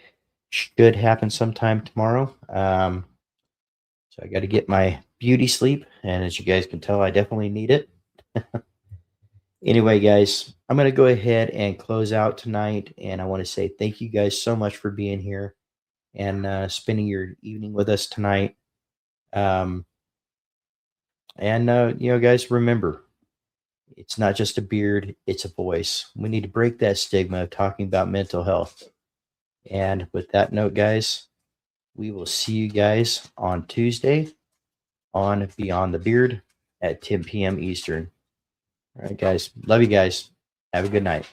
Speaker 1: Should happen sometime tomorrow. So I got to get my beauty sleep, and as you guys can tell, I definitely need it. Anyway, guys, I'm going to go ahead and close out tonight, and I want to say thank you guys so much for being here and spending your evening with us tonight. And guys, remember, it's not just a beard, it's a voice. We need to break that stigma of talking about mental health. And with that note, guys, we will see you guys on Tuesday on Beyond the Beard at 10 p.m. Eastern. All right, guys. Love you guys. Have a good night.